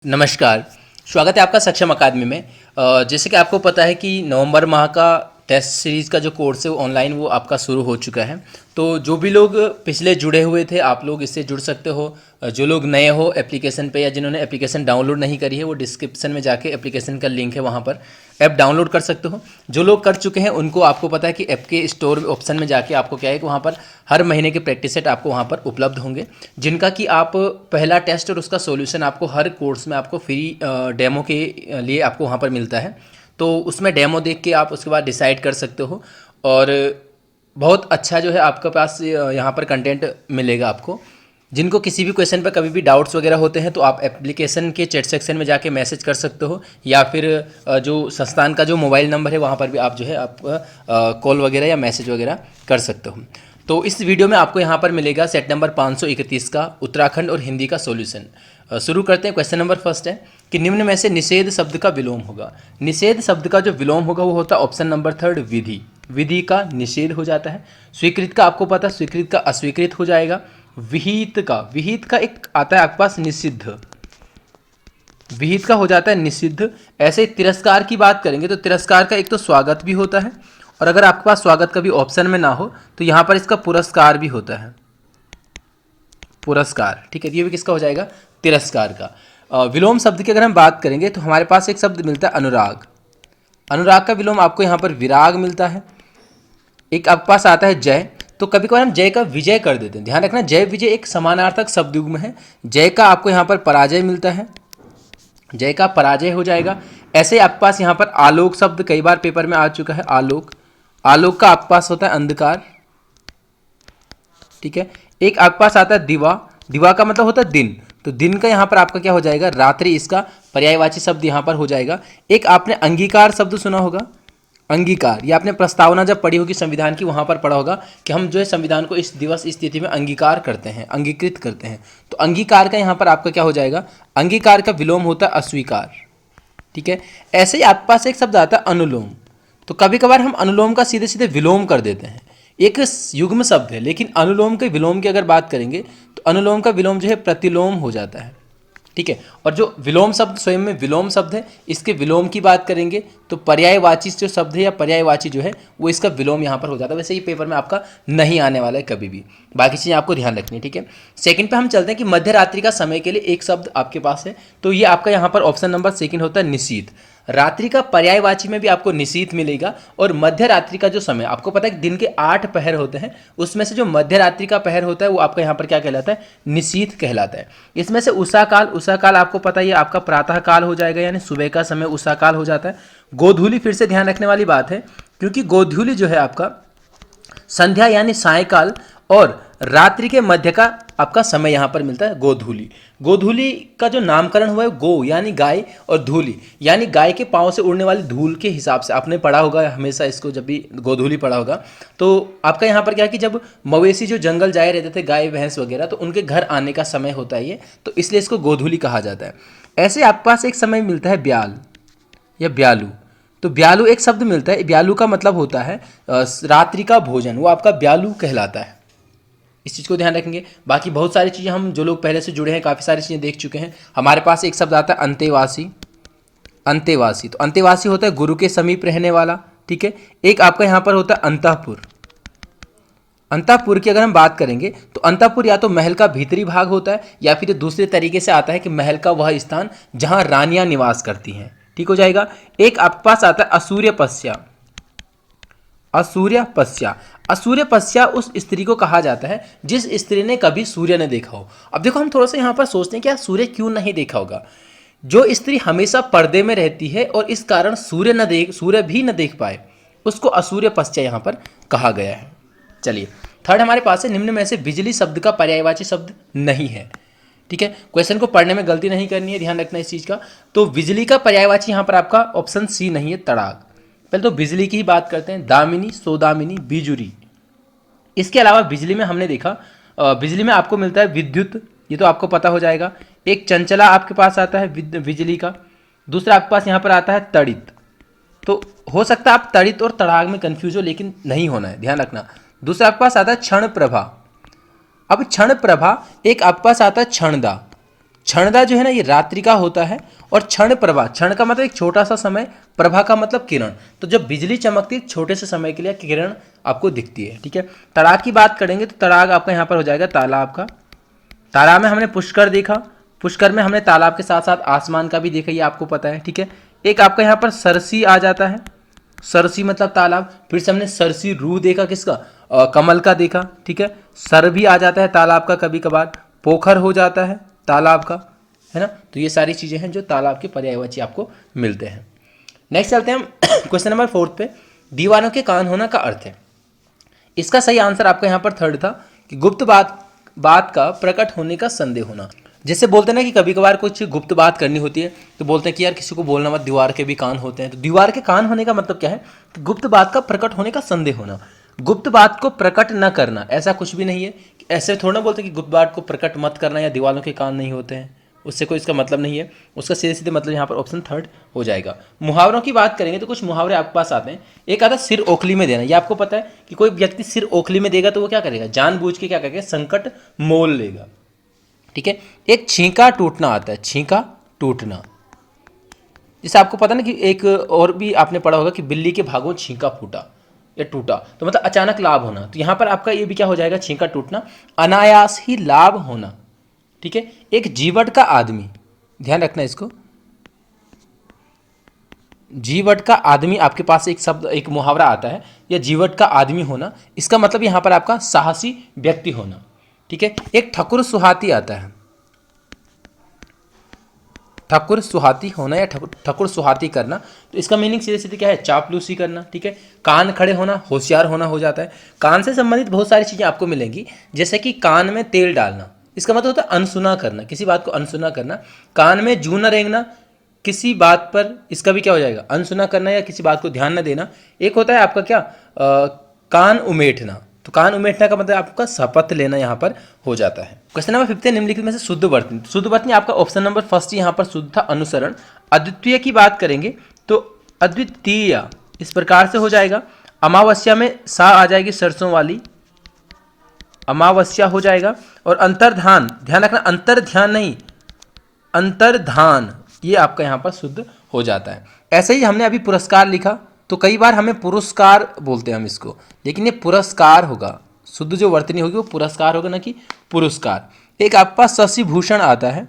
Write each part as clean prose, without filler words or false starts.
नमस्कार, स्वागत है आपका सक्षम अकादमी में। जैसे कि आपको पता है कि नवंबर माह का टेस्ट सीरीज़ का जो कोर्स है वो ऑनलाइन वो आपका शुरू हो चुका है। तो जो भी लोग पिछले जुड़े हुए थे आप लोग इससे जुड़ सकते हो। जो लोग नए हो एप्लीकेशन पे या जिन्होंने एप्लीकेशन डाउनलोड नहीं करी है वो डिस्क्रिप्शन में जाके एप्लीकेशन का लिंक है, वहाँ पर ऐप डाउनलोड कर सकते हो। जो लोग कर चुके हैं उनको आपको पता है कि ऐप के स्टोर ऑप्शन में जाके आपको क्या है कि वहाँ पर हर महीने के प्रैक्टिस सेट आपको वहाँ पर उपलब्ध होंगे, जिनका कि आप पहला टेस्ट और उसका सॉल्यूशन आपको हर कोर्स में आपको फ्री डेमो के लिए आपको वहाँ पर मिलता है। तो उसमें डेमो देख के आप उसके बाद डिसाइड कर सकते हो और बहुत अच्छा जो है आपके पास यहाँ पर कंटेंट मिलेगा आपको। जिनको किसी भी क्वेश्चन पर कभी भी डाउट्स वगैरह होते हैं तो आप एप्लीकेशन के चैट सेक्शन में जाके मैसेज कर सकते हो, या फिर जो संस्थान का जो मोबाइल नंबर है वहाँ पर भी आप जो है आप कॉल वगैरह या मैसेज वगैरह कर सकते हो। तो इस वीडियो में आपको यहाँ पर मिलेगा सेट नंबर 531 का उत्तराखंड और हिंदी का सॉल्यूशन। शुरू करते हैं। क्वेश्चन नंबर फर्स्ट है कि निम्न में से निषेध शब्द का विलोम होगा। निषेध शब्द का जो विलोम होगा वो होता है ऑप्शन नंबर थर्ड विधि। विधि का निषेध हो जाता है। स्वीकृत का आपको पता है स्वीकृत का अस्वीकृत हो जाएगा। विहित का एक आता है आपके पास निषिद्ध। विहित का हो जाता है निषिद्ध। ऐसे तिरस्कार की बात करेंगे तो तिरस्कार का एक तो स्वागत भी होता है, और अगर आपके पास स्वागत कभी ऑप्शन में ना हो तो यहाँ पर इसका पुरस्कार भी होता है। पुरस्कार, ठीक है। ये भी किसका हो जाएगा? तिरस्कार का। विलोम शब्द की अगर हम बात करेंगे तो हमारे पास एक शब्द मिलता है अनुराग। अनुराग का विलोम आपको यहाँ पर विराग मिलता है। एक आपके पास आता है जय, तो कभी कभार हम जय का विजय कर देते हैं, ध्यान रखना जय विजय एक समानार्थक शब्द युग्म है। जय का आपको यहाँ पर पराजय मिलता है, जय का पराजय हो जाएगा। ऐसे आपके पास यहाँ पर आलोक शब्द कई बार पेपर में आ चुका है। आलोक, आलोक का आपके पास होता है अंधकार, ठीक है। एक आपके पास आता है दिवा। दिवा का मतलब होता है दिन, तो दिन का यहाँ पर आपका क्या हो जाएगा? रात्रि, इसका पर्यायवाची शब्द यहाँ पर हो जाएगा। एक आपने अंगीकार शब्द सुना होगा। अंगीकार, ये आपने प्रस्तावना जब पढ़ी होगी संविधान की वहाँ पर पढ़ा होगा कि हम जो है संविधान को इस दिवस इस तिथि में अंगीकार करते हैं, अंगीकृत करते हैं। तो अंगीकार का यहाँ पर आपका क्या हो जाएगा? अंगीकार का विलोम होता है अस्वीकार, ठीक है। ऐसे ही आपके पास एक शब्द आता है अनुलोम। तो कभी कभार हम अनुलोम का सीधे सीधे विलोम कर देते हैं। एक युग्म शब्द है, लेकिन अनुलोम के विलोम की अगर बात करेंगे तो अनुलोम का विलोम जो है प्रतिलोम हो जाता है, ठीक है। और जो विलोम शब्द स्वयं में विलोम शब्द है, इसके विलोम की बात करेंगे तो पर्यायवाची जो शब्द है या पर्यायवाची जो है वो इसका विलोम यहाँ पर हो जाता है। वैसे ही पेपर में आपका नहीं आने वाला है कभी भी, बाकी चीज़ें आपको ध्यान रखनी है, ठीक है। सेकंड पे हम चलते हैं कि मध्य रात्रि का समय के लिए एक शब्द आपके पास है, तो ये आपका यहाँ पर ऑप्शन नंबर सेकंड होता है निशीथ। रात्रि का पर्यायवाची में भी आपको निशीथ मिलेगा। और मध्य रात्रि का जो समय आपको पता है कि दिन के 8 पहर होते हैं, उसमें से जो मध्य रात्रि का पहर होता है वो आपका यहाँ पर क्या कहलाता है? निशीथ कहलाता है। इसमें से उषा काल, उषा काल आपको पता है ये आपका प्रातः काल हो जाएगा, यानी सुबह का समय उषा काल हो जाता है। गोधूली फिर से ध्यान रखने वाली बात है, क्योंकि गोधूली जो है आपका संध्या यानी सायकाल और रात्रि के मध्य का आपका समय यहाँ पर मिलता है गोधूली। गोधूली का जो नामकरण हुआ है गो यानी गाय और धूली यानी गाय के पाँव से उड़ने वाली धूल के हिसाब से आपने पढ़ा होगा हमेशा इसको, जब भी गोधूली पढ़ा होगा तो आपका यहाँ पर क्या है कि जब मवेशी जो जंगल जाए रहते थे गाय भैंस वगैरह, तो उनके घर आने का समय होता है ये, तो इसलिए इसको गोधूली कहा जाता है। ऐसे आपके पास एक समय मिलता है ब्याल या ब्यालू। तो ब्यालू एक शब्द मिलता है, ब्यालू का मतलब होता है रात्रि का भोजन, वो आपका ब्यालू कहलाता है। इस चीज़ को ध्यान रखेंगे। बाकी बहुत सारी चीज़ें हम जो लोग पहले से जुड़े हैं काफ़ी सारी चीज़ें देख चुके हैं। हमारे पास एक शब्द आता है अंतेवासी। अंतेवासी, तो अंतेवासी होता है गुरु के समीप रहने वाला, ठीक है। एक आपका यहाँ पर होता है अंतःपुर। अंतःपुर की अगर हम बात करेंगे तो अंतःपुर या तो महल का भीतरी भाग होता है, या फिर दूसरे तरीके से आता है कि महल का वह स्थान जहाँ रानियाँ निवास करती हैं, ठीक हो जाएगा। एक आपके पास आता है असूर्यपस्या। असूर्यपस्या, असूर्यपस्या उस स्त्री को कहा जाता है जिस स्त्री ने कभी सूर्य न देखा हो। अब देखो हम थोड़ा सा यहाँ पर सोचते हैं कि यार सूर्य क्यों नहीं देखा होगा। जो स्त्री हमेशा पर्दे में रहती है और इस कारण सूर्य भी न देख पाए, उसको असूर्यपस्या यहाँ पर कहा गया है। चलिए थर्ड हमारे पास है निम्न में से बिजली शब्द का पर्यायवाची शब्द नहीं है, ठीक है। क्वेश्चन को पढ़ने में गलती नहीं करनी है, ध्यान रखना इस चीज़ का। तो बिजली का पर्यायवाची यहाँ पर आपका ऑप्शन सी नहीं है, तड़ाग। पहले तो बिजली की ही बात करते हैं। दामिनी, सोदामिनी, बिजुरी। इसके अलावा बिजली में हमने देखा बिजली में आपको मिलता है विद्युत, ये तो आपको पता हो जाएगा। एक चंचला आपके पास आता है बिजली का। दूसरा आपके पास यहाँ पर आता है तड़ित। तो हो सकता है आप तड़ित और तड़ाग में कंफ्यूज हो, लेकिन नहीं होना है, ध्यान रखना। दूसरा आपके पास आता है क्षण प्रभा। अब क्षण प्रभा, एक आपके पास आता है क्षणदा। क्षणदा जो है ना ये रात्रि का होता है, और क्षण प्रभा, क्षण का मतलब एक छोटा सा समय, प्रभा का मतलब किरण। तो जब बिजली चमकती है छोटे से समय के लिए किरण आपको दिखती है, ठीक है। तड़ाग की बात करेंगे तो तड़ाग आपका यहाँ पर हो जाएगा तालाब का। तालाब में हमने पुष्कर देखा, पुष्कर में हमने तालाब के साथ साथ आसमान का भी देखा, ये आपको पता है, ठीक है। एक आपका यहाँ पर सरसी आ जाता है, सरसी मतलब तालाब। फिर से हमने सरसी रू देखा, किसका, कमल का देखा, ठीक है। सर भी आ जाता है तालाब का कभी कभार, पोखर हो जाता है तालाब का, है ना। तो ये सारी चीज़ें हैं जो तालाब के पर्यायवाची आपको मिलते हैं। नेक्स्ट चलते हैं हम क्वेश्चन नंबर 4 पे। दीवानों के कान होना का अर्थ है। इसका सही आंसर आपका यहाँ पर थर्ड था कि गुप्त बात का प्रकट होने का संदेह होना। जैसे बोलते हैं ना कि कभी कभार कुछ गुप्त बात करनी होती है तो बोलते हैं कि यार किसी को बोलना मत, दीवार के भी कान होते हैं। तो दीवार के कान होने का मतलब क्या है कि गुप्त बात का प्रकट होने का संदेह होना, गुप्त बात को प्रकट न करना, ऐसा कुछ भी नहीं है। ऐसे थोड़ा ना बोलते कि गुप्त बात को प्रकट मत करना या दीवारों के कान नहीं होते हैं, उससे कोई इसका मतलब नहीं है। उसका सीधे सीधे मतलब यहाँ पर ऑप्शन थर्ड हो जाएगा। मुहावरों की बात करेंगे तो कुछ मुहावरे आपके पास आते हैं। एक आता है सिर ओखली में देना, ये आपको पता है कि कोई व्यक्ति सिर ओखली में देगा तो वो क्या करेगा, जानबूझ के क्या करेगा, संकट मोल लेगा, ठीक है। एक छींका टूटना आता है, छींका टूटना, जैसे आपको पता ना कि एक और भी आपने पढ़ा होगा कि बिल्ली के भागों छींका फूटा या टूटा, तो मतलब अचानक लाभ होना। तो यहाँ पर आपका ये भी क्या हो जाएगा, छींका टूटना, अनायास ही लाभ होना, ठीक है। एक जीवट का आदमी, ध्यान रखना इसको, जीवट का आदमी आपके पास एक शब्द, एक मुहावरा आता है, या जीवट का आदमी होना, इसका मतलब यहाँ पर आपका साहसी व्यक्ति होना, ठीक है। एक ठकुर सुहाती आता है, ठकुर सुहाती होना या ठकुर सुहाती करना, तो इसका मीनिंग सीधे सीधे क्या है, चापलूसी करना, ठीक है। कान खड़े होना, होशियार होना हो जाता है। कान से संबंधित बहुत सारी चीज़ें आपको मिलेंगी, जैसे कि कान में तेल डालना, इसका मतलब होता है अनसुना करना, किसी बात को अनसुना करना। कान में जूं न रेंगना, किसी बात पर, इसका भी क्या हो जाएगा, अनसुना करना या किसी बात को ध्यान न देना। एक होता है आपका क्या, कान उमेटना, तो कान उमेटना का मतलब आपका शपथ लेना यहाँ पर हो जाता है। क्वेश्चन नंबर 5 है, निम्नलिखित में से शुद्ध वर्तनी। शुद्ध वर्तनी आपका ऑप्शन नंबर फर्स्ट यहाँ पर शुद्ध था, अनुसरण। अद्वितीय की बात करेंगे तो अद्वितीय इस प्रकार से हो जाएगा, अमावस्या में सा आ जाएगी, सरसों वाली अमावस्या हो जाएगा। और अंतर्धान, ध्यान रखना अंतर्ध्यान नहीं, अंतर्धान, ये आपका यहाँ पर शुद्ध हो जाता है। ऐसे ही हमने अभी पुरस्कार लिखा, तो कई बार हमें पुरस्कार बोलते हैं हम इसको, लेकिन ये पुरस्कार होगा, शुद्ध जो वर्तनी होगी वो पुरस्कार होगा, ना कि पुरस्कार। एक आपके पास शशि भूषण आता है,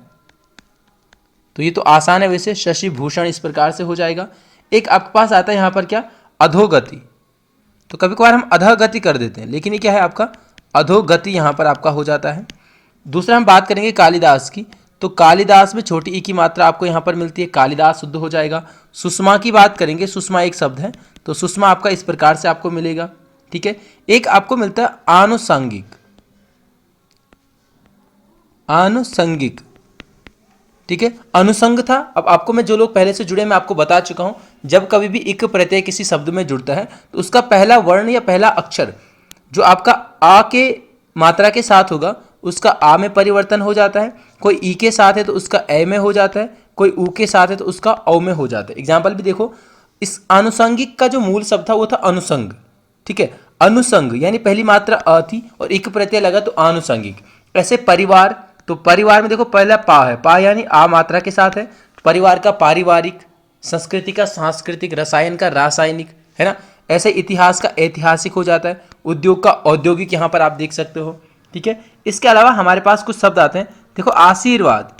तो ये तो आसान है वैसे, शशि भूषण इस प्रकार से हो जाएगा। एक आपके पास आता है यहाँ पर क्या, अधोगति, तो कभी कभार हम अधोगति कर देते हैं, लेकिन ये क्या है आपका अधोगति यहाँ पर आपका हो जाता है। दूसरा हम बात करेंगे कालिदास की, तो कालिदास में छोटी ई की मात्रा आपको यहाँ पर मिलती है, कालिदास शुद्ध हो जाएगा। सुषमा की बात करेंगे, सुषमा एक शब्द है, तो सुषमा आपका इस प्रकार से आपको मिलेगा, ठीक है। एक आपको मिलता है आनुषंगिक, आनुषंगिक, ठीक है। अनुसंग था, अब आपको मैं जो लोग पहले से जुड़े मैं आपको बता चुका हूं, जब कभी भी इक प्रत्यय किसी शब्द में जुड़ता है तो उसका पहला वर्ण या पहला अक्षर जो आपका आ के मात्रा के साथ होगा उसका आ में परिवर्तन हो जाता है, कोई ई के साथ है तो उसका ए में हो जाता है, कोई ऊ के साथ है तो उसका औ में हो जाता है। एग्जाम्पल भी देखो, इस आनुषंगिक का जो मूल शब्द था वो था अनुसंग, ठीक है। अनुसंग यानी पहली मात्रा अ थी और इक प्रत्यय लगा तो आनुषंगिक। ऐसे परिवार, तो परिवार में देखो पहला पा है, पा यानी आ मात्रा के साथ है, परिवार का पारिवारिक, संस्कृति का सांस्कृतिक, रसायन का रासायनिक, है ना। ऐसे इतिहास का ऐतिहासिक हो जाता है, उद्योग का औद्योगिक यहाँ पर आप देख सकते हो, ठीक है। इसके अलावा हमारे पास कुछ शब्द आते हैं, देखो आशीर्वाद,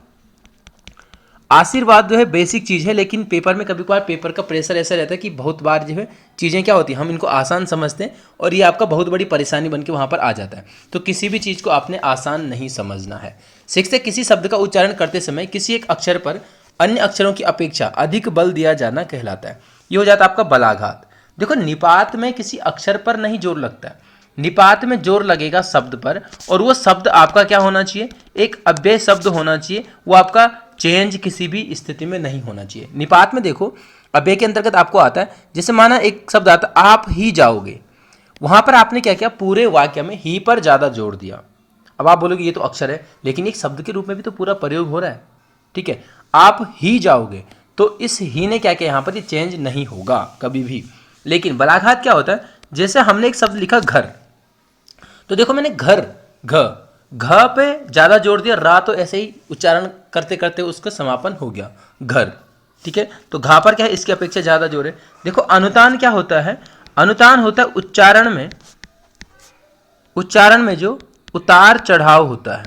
आशीर्वाद जो है बेसिक चीज़ है, लेकिन पेपर में कभी कभार पेपर का प्रेशर ऐसा रहता है कि बहुत बार जो है चीज़ें क्या होती हैं, हम इनको आसान समझते हैं और ये आपका बहुत बड़ी परेशानी बन के वहाँ पर आ जाता है। तो किसी भी चीज़ को आपने आसान नहीं समझना है। शिक्षक किसी शब्द का उच्चारण करते समय किसी एक अक्षर पर अन्य अक्षरों की अपेक्षा अधिक बल दिया जाना कहलाता है। ये हो जाता है आपका बलाघात। देखो निपात में किसी अक्षर पर नहीं जोर लगता है, निपात में जोर लगेगा शब्द पर, और वो शब्द आपका क्या होना चाहिए, एक अव्यय शब्द होना चाहिए, वो आपका चेंज किसी भी स्थिति में नहीं होना चाहिए। निपात में देखो अव्यय के अंतर्गत आपको आता है, जैसे माना एक शब्द आता है आप ही जाओगे, वहां पर आपने क्या किया, पूरे वाक्य में ही पर ज्यादा जोर दिया। अब आप बोलोगे ये तो अक्षर है, लेकिन एक शब्द के रूप में भी तो पूरा प्रयोग हो रहा है, ठीक है। आप ही जाओगे, तो इस ही ने क्या किया, यहाँ पर ये चेंज नहीं होगा कभी भी। लेकिन बलाघात क्या होता है, जैसे हमने एक शब्द लिखा घर, तो देखो मैंने घर, घ घ पे ज्यादा जोड़ दिया, रा तो ऐसे ही उच्चारण करते करते उसका समापन हो गया, घर। ठीक है, तो घा पर क्या है, इसकी अपेक्षा ज्यादा जोर है। देखो अनुतान क्या होता है, अनुतान होता है उच्चारण में जो उतार चढ़ाव होता है,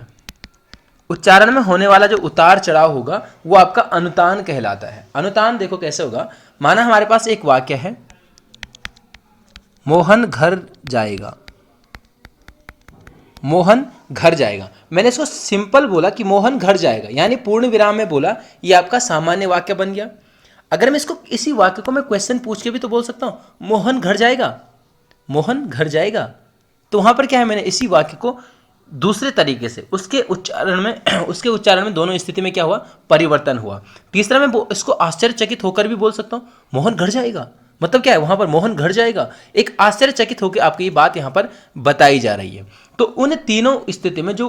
उच्चारण में होने वाला जो उतार चढ़ाव होगा वो आपका अनुतान कहलाता है। अनुतान देखो कैसे होगा, माना हमारे पास एक वाक्य है, मोहन घर जाएगा, मोहन घर जाएगा। मैंने इसको सिंपल बोला कि मोहन घर जाएगा, यानी पूर्ण विराम में बोला, ये आपका सामान्य वाक्य बन गया। अगर मैं इसको इसी वाक्य को मैं क्वेश्चन पूछ के भी तो बोल सकता हूं, मोहन घर जाएगा, मोहन घर जाएगा। तो वहां पर क्या है, मैंने इसी वाक्य को दूसरे तरीके से उसके उच्चारण में दोनों स्थिति में क्या हुआ, परिवर्तन हुआ। तीसरा मैं इसको आश्चर्यचकित होकर भी बोल सकता हूं, मोहन घर जाएगा, मतलब क्या है वहां पर मोहन घर जाएगा, एक आश्चर्यचकित होकर आपकी ये बात यहां पर बताई जा रही है। तो उन तीनों स्थिति में जो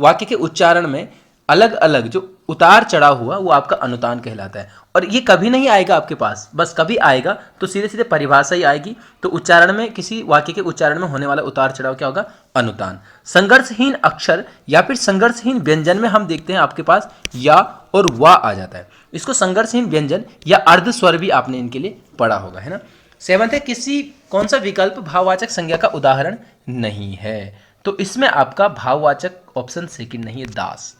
वाक्य के उच्चारण में अलग अलग जो उतार चढ़ाव हुआ वो आपका अनुतान कहलाता है। और ये कभी नहीं आएगा आपके पास, बस कभी आएगा तो सीधे सीधे परिभाषा ही आएगी। तो उच्चारण में, किसी वाक्य के उच्चारण में होने वाला उतार चढ़ाव क्या होगा, अनुतान। संघर्षहीन अक्षर या फिर संघर्षहीन व्यंजन में हम देखते हैं आपके पास या और वा आ जाता है। इसको संघर्षहीन व्यंजन या अर्ध स्वर भी आपने इनके लिए पढ़ा होगा, है ना। सेवंथ है, किसी कौन सा विकल्प भाववाचक संज्ञा का उदाहरण नहीं है, तो इसमें आपका भाववाचक ऑप्शन सेकंड नहीं है, दास।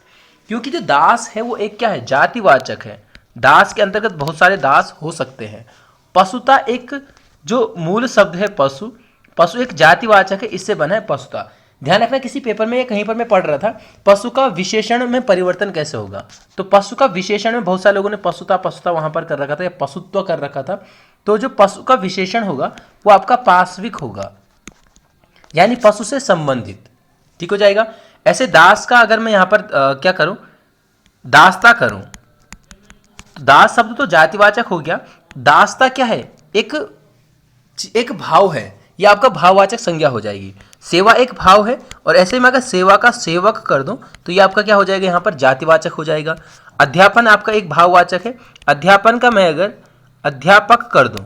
क्योंकि जो दास है वो एक क्या है, जातिवाचक है। दास के अंतर्गत बहुत सारे दास हो सकते हैं। पशुता एक जो मूल शब्द है पशु, पशु एक जातिवाचक है, इससे बना है पशुता। ध्यान रखना, किसी पेपर में या कहीं पर मैं पढ़ रहा था पशु का विशेषण में परिवर्तन कैसे होगा। तो पशु का विशेषण में बहुत सारे लोगों ने पशुता पशुता वहां पर कर रखा था या पशुत्व कर रखा था। तो जो पशु का विशेषण होगा वो आपका पार्श्विक होगा, यानी पशु से संबंधित। ठीक हो जाएगा। ऐसे दास का अगर मैं यहां पर क्या करूं, दासता करूं, तो दास शब्द तो जातिवाचक हो गया। दासता क्या है, एक भाव है, यह आपका भाववाचक संज्ञा हो जाएगी। सेवा एक भाव है, और ऐसे में अगर सेवा का सेवक कर दूं तो ये आपका क्या हो जाएगा, यहां पर जातिवाचक हो जाएगा। अध्यापन आपका एक भाववाचक है, अध्यापन का मैं अगर अध्यापक कर दूं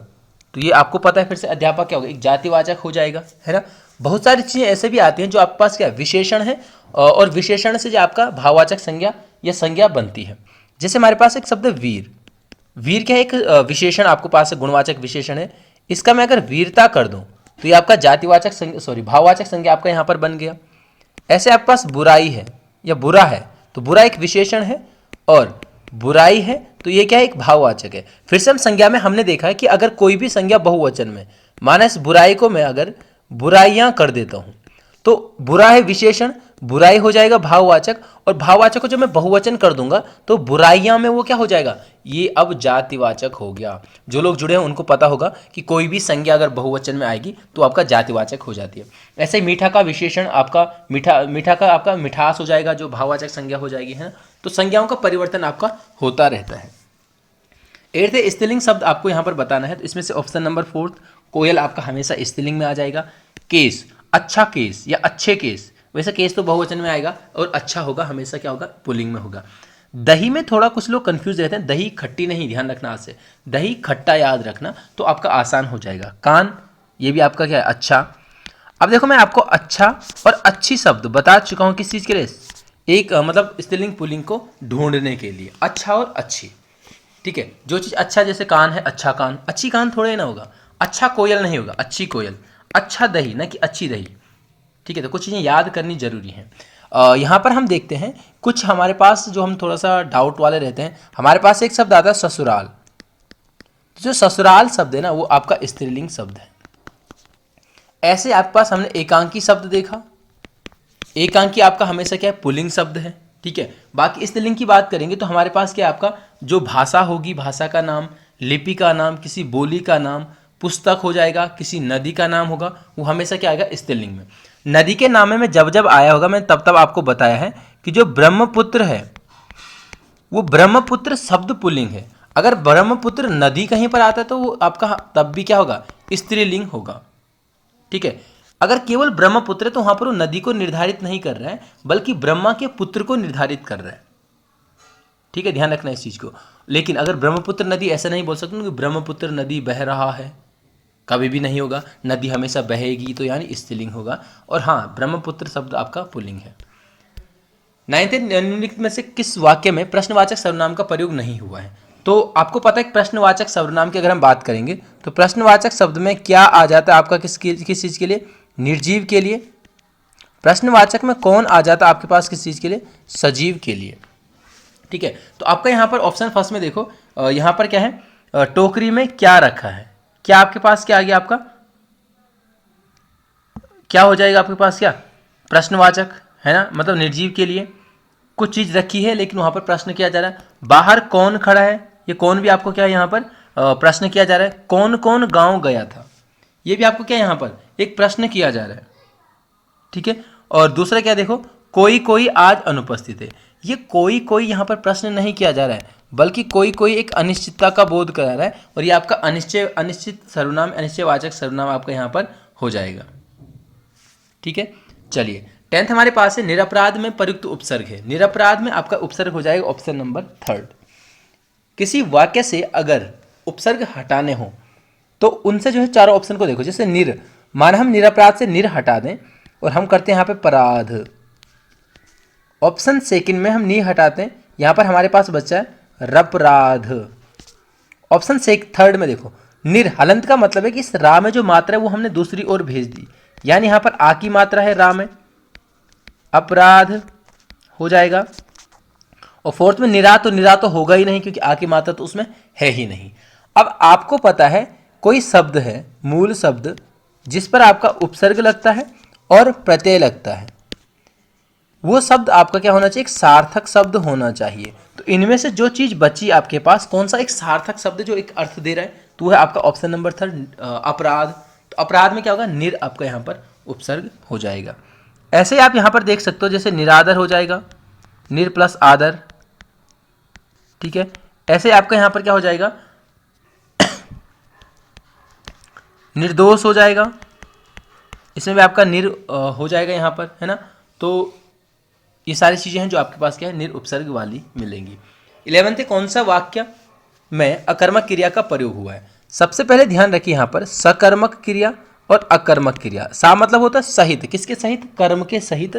तो ये आपको पता है फिर से अध्यापक क्या होगा, एक जातिवाचक हो जाएगा, है ना। बहुत सारी चीजें ऐसे भी आती हैं जो आपके पास क्या विशेषण है, और विशेषण से जो आपका भाववाचक संज्ञा या संज्ञा बनती है। जैसे हमारे पास एक शब्द है वीर, वीर क्या है, एक विशेषण आपके पास है, गुणवाचक विशेषण है। इसका मैं अगर वीरता कर दूं तो ये आपका जातिवाचक संज्ञा भाववाचक संज्ञा आपका यहां पर बन गया। ऐसे आपके पास बुराई है या बुरा है, तो बुरा एक विशेषण है और बुराई है तो ये क्या है, एक भाववाचक है। फिर से हम संज्ञा में हमने देखा है कि अगर कोई भी संज्ञा बहुवचन में, माना इस बुराई को मैं अगर बुराइयां कर देता हूं तो बुरा है विशेषण, बुराई हो जाएगा भाववाचक, और भाववाचक को जब मैं बहुवचन कर दूंगा तो बुराइयां में वो क्या हो जाएगा, ये अब जातिवाचक हो गया। जो लोग जुड़े हैं उनको पता होगा कि कोई भी संज्ञा अगर बहुवचन में आएगी तो आपका जातिवाचक हो जाती है। ऐसे ही मीठा का विशेषण आपका मीठा का आपका मिठास हो जाएगा, जो भाववाचक संज्ञा हो जाएगी, है ना। तो संज्ञाओं का परिवर्तन आपका होता रहता है। एट्थ है, स्त्रीलिंग शब्द आपको यहाँ पर बताना है, तो इसमें से ऑप्शन नंबर 4 कोयल आपका हमेशा स्त्रीलिंग में आ जाएगा। केस, अच्छा केस या अच्छे केस, वैसे केस तो बहुवचन में आएगा, और अच्छा होगा हमेशा क्या होगा, पुल्लिंग में होगा। दही में थोड़ा कुछ लोग कंफ्यूज रहते हैं, दही खट्टी नहीं, ध्यान रखना आज से, दही खट्टा याद रखना तो आपका आसान हो जाएगा। कान, ये भी आपका क्या है, अच्छा। अब देखो मैं आपको अच्छा और अच्छी शब्द बता चुका हूँ किस चीज़ के लिए, एक मतलब स्त्रीलिंग पुल्लिंग को ढूंढने के लिए, अच्छा और अच्छी। ठीक है, जो चीज़ अच्छा, जैसे कान है, अच्छा कान, अच्छी कान थोड़े ही ना होगा, अच्छा कोयल नहीं होगा, अच्छी कोयल, अच्छा दही ना कि अच्छी दही। ठीक है, तो कुछ चीज़ें याद करनी जरूरी हैं। यहाँ पर हम देखते हैं कुछ हमारे पास जो हम थोड़ा सा डाउट वाले रहते हैं, हमारे पास एक शब्द आता है ससुराल। जो ससुराल शब्द है ना वो आपका स्त्रीलिंग शब्द है। ऐसे आपके पास हमने एकांकी शब्द देखा, एकांकी आपका हमेशा क्या है, पुल्लिंग शब्द है। ठीक है, बाकी स्त्रीलिंग की बात करेंगे तो हमारे पास क्या आपका जो भाषा होगी, भाषा का नाम, लिपि का नाम, किसी बोली का नाम, पुस्तक हो जाएगा, किसी नदी का नाम होगा, वो हमेशा क्या आएगा, स्त्रीलिंग में। नदी के नामे में जब जब आया होगा मैंने तब तब आपको बताया है कि जो ब्रह्मपुत्र है वो ब्रह्मपुत्र शब्द पुल्लिंग है। अगर ब्रह्मपुत्र नदी कहीं पर आता है तो वो आपका तब भी क्या होगा, स्त्रीलिंग होगा। ठीक है, अगर केवल ब्रह्मपुत्र है तो वहां पर वो नदी को निर्धारित नहीं कर रहा है बल्कि ब्रह्मा के पुत्र को निर्धारित कर रहा है। ठीक है, ध्यान रखना इस चीज को। लेकिन अगर ब्रह्मपुत्र नदी, ऐसा नहीं बोल सकते कि ब्रह्मपुत्र नदी बह रहा है, कभी भी नहीं होगा, नदी हमेशा बहेगी, तो यानी स्त्रीलिंग होगा। और हाँ, ब्रह्मपुत्र शब्द आपका पुल्लिंग है। नाइन्थ निम्नलिखित में से किस वाक्य में प्रश्नवाचक सर्वनाम का प्रयोग नहीं हुआ है? तो आपको पता है कि प्रश्नवाचक सर्वनाम की अगर हम बात करेंगे तो प्रश्नवाचक शब्द में क्या आ जाता है आपका किस चीज़ के लिए? निर्जीव के लिए। प्रश्नवाचक में कौन आ जाता है आपके पास किस चीज़ के लिए? सजीव के लिए। ठीक है, तो आपका यहाँ पर ऑप्शन फर्स्ट में देखो, यहाँ पर क्या है? टोकरी में क्या रखा है? क्या आपके पास क्या आ गया? आपका क्या हो जाएगा आपके पास? क्या प्रश्नवाचक है ना, मतलब निर्जीव के लिए कुछ चीज़ रखी है लेकिन वहाँ पर प्रश्न किया जा रहा है। बाहर कौन खड़ा है? ये कौन भी आपको क्या है यहाँ पर प्रश्न किया जा रहा है। कौन कौन गांव गया था? ये भी आपको क्या यहाँ पर एक प्रश्न किया जा रहा है। ठीक है, और दूसरा क्या देखो, कोई कोई आज अनुपस्थित है। ये कोई कोई यहाँ पर प्रश्न नहीं किया जा रहा है बल्कि कोई कोई एक अनिश्चितता का बोध करा रहा है और ये आपका अनिश्चित सर्वनाम, अनिश्चयवाचक सर्वनाम आपका यहाँ पर हो जाएगा। ठीक है, चलिए 10th हमारे पास है निरपराध में प्रयुक्त उपसर्ग है। निरपराध में आपका उपसर्ग हो जाएगा ऑप्शन नंबर 3। किसी वाक्य से अगर उपसर्ग हटाने हो तो उनसे जो है चारों ऑप्शन को देखो। जैसे निर, माना हम निरपराध से निर हटा दें और हम करते हैं यहाँ पे पराध। ऑप्शन सेकंड में हम नी हटाते हैं, यहाँ पर हमारे पास बच्चा है रपराध। ऑप्शन थर्ड में देखो, निर हलंत का मतलब है कि इस रा में जो मात्रा है वो हमने दूसरी ओर भेज दी, यानी यहाँ पर आ की मात्रा है रा में, अपराध हो जाएगा। और फोर्थ में निरा तो होगा ही नहीं क्योंकि आ की मात्रा तो उसमें है ही नहीं। अब आपको पता है कोई शब्द है, मूल शब्द, जिस पर आपका उपसर्ग लगता है और प्रत्यय लगता है, वो शब्द आपका क्या होना चाहिए? एक सार्थक शब्द होना चाहिए। तो इनमें से जो चीज बची आपके पास, कौन सा एक सार्थक शब्द जो एक अर्थ दे रहा है, तो है आपका ऑप्शन नंबर 3 अपराध। तो अपराध में क्या होगा? निर आपका यहाँ पर उपसर्ग हो जाएगा। ऐसे ही आप यहाँ पर देख सकते हो, जैसे निरादर हो जाएगा, निर प्लस आदर। ठीक है, ऐसे आपका यहाँ पर क्या हो जाएगा? निर्दोष हो जाएगा, इसमें भी आपका निर हो जाएगा यहाँ पर, है ना। तो ये सारी चीज़ें हैं जो आपके पास क्या है? निर उपसर्ग वाली मिलेंगी। 11th कौन सा वाक्य में अकर्मक क्रिया का प्रयोग हुआ है? सबसे पहले ध्यान रखिए यहाँ पर सकर्मक क्रिया और अकर्मक क्रिया। सा मतलब होता है सहित, किसके सहित? कर्म के सहित।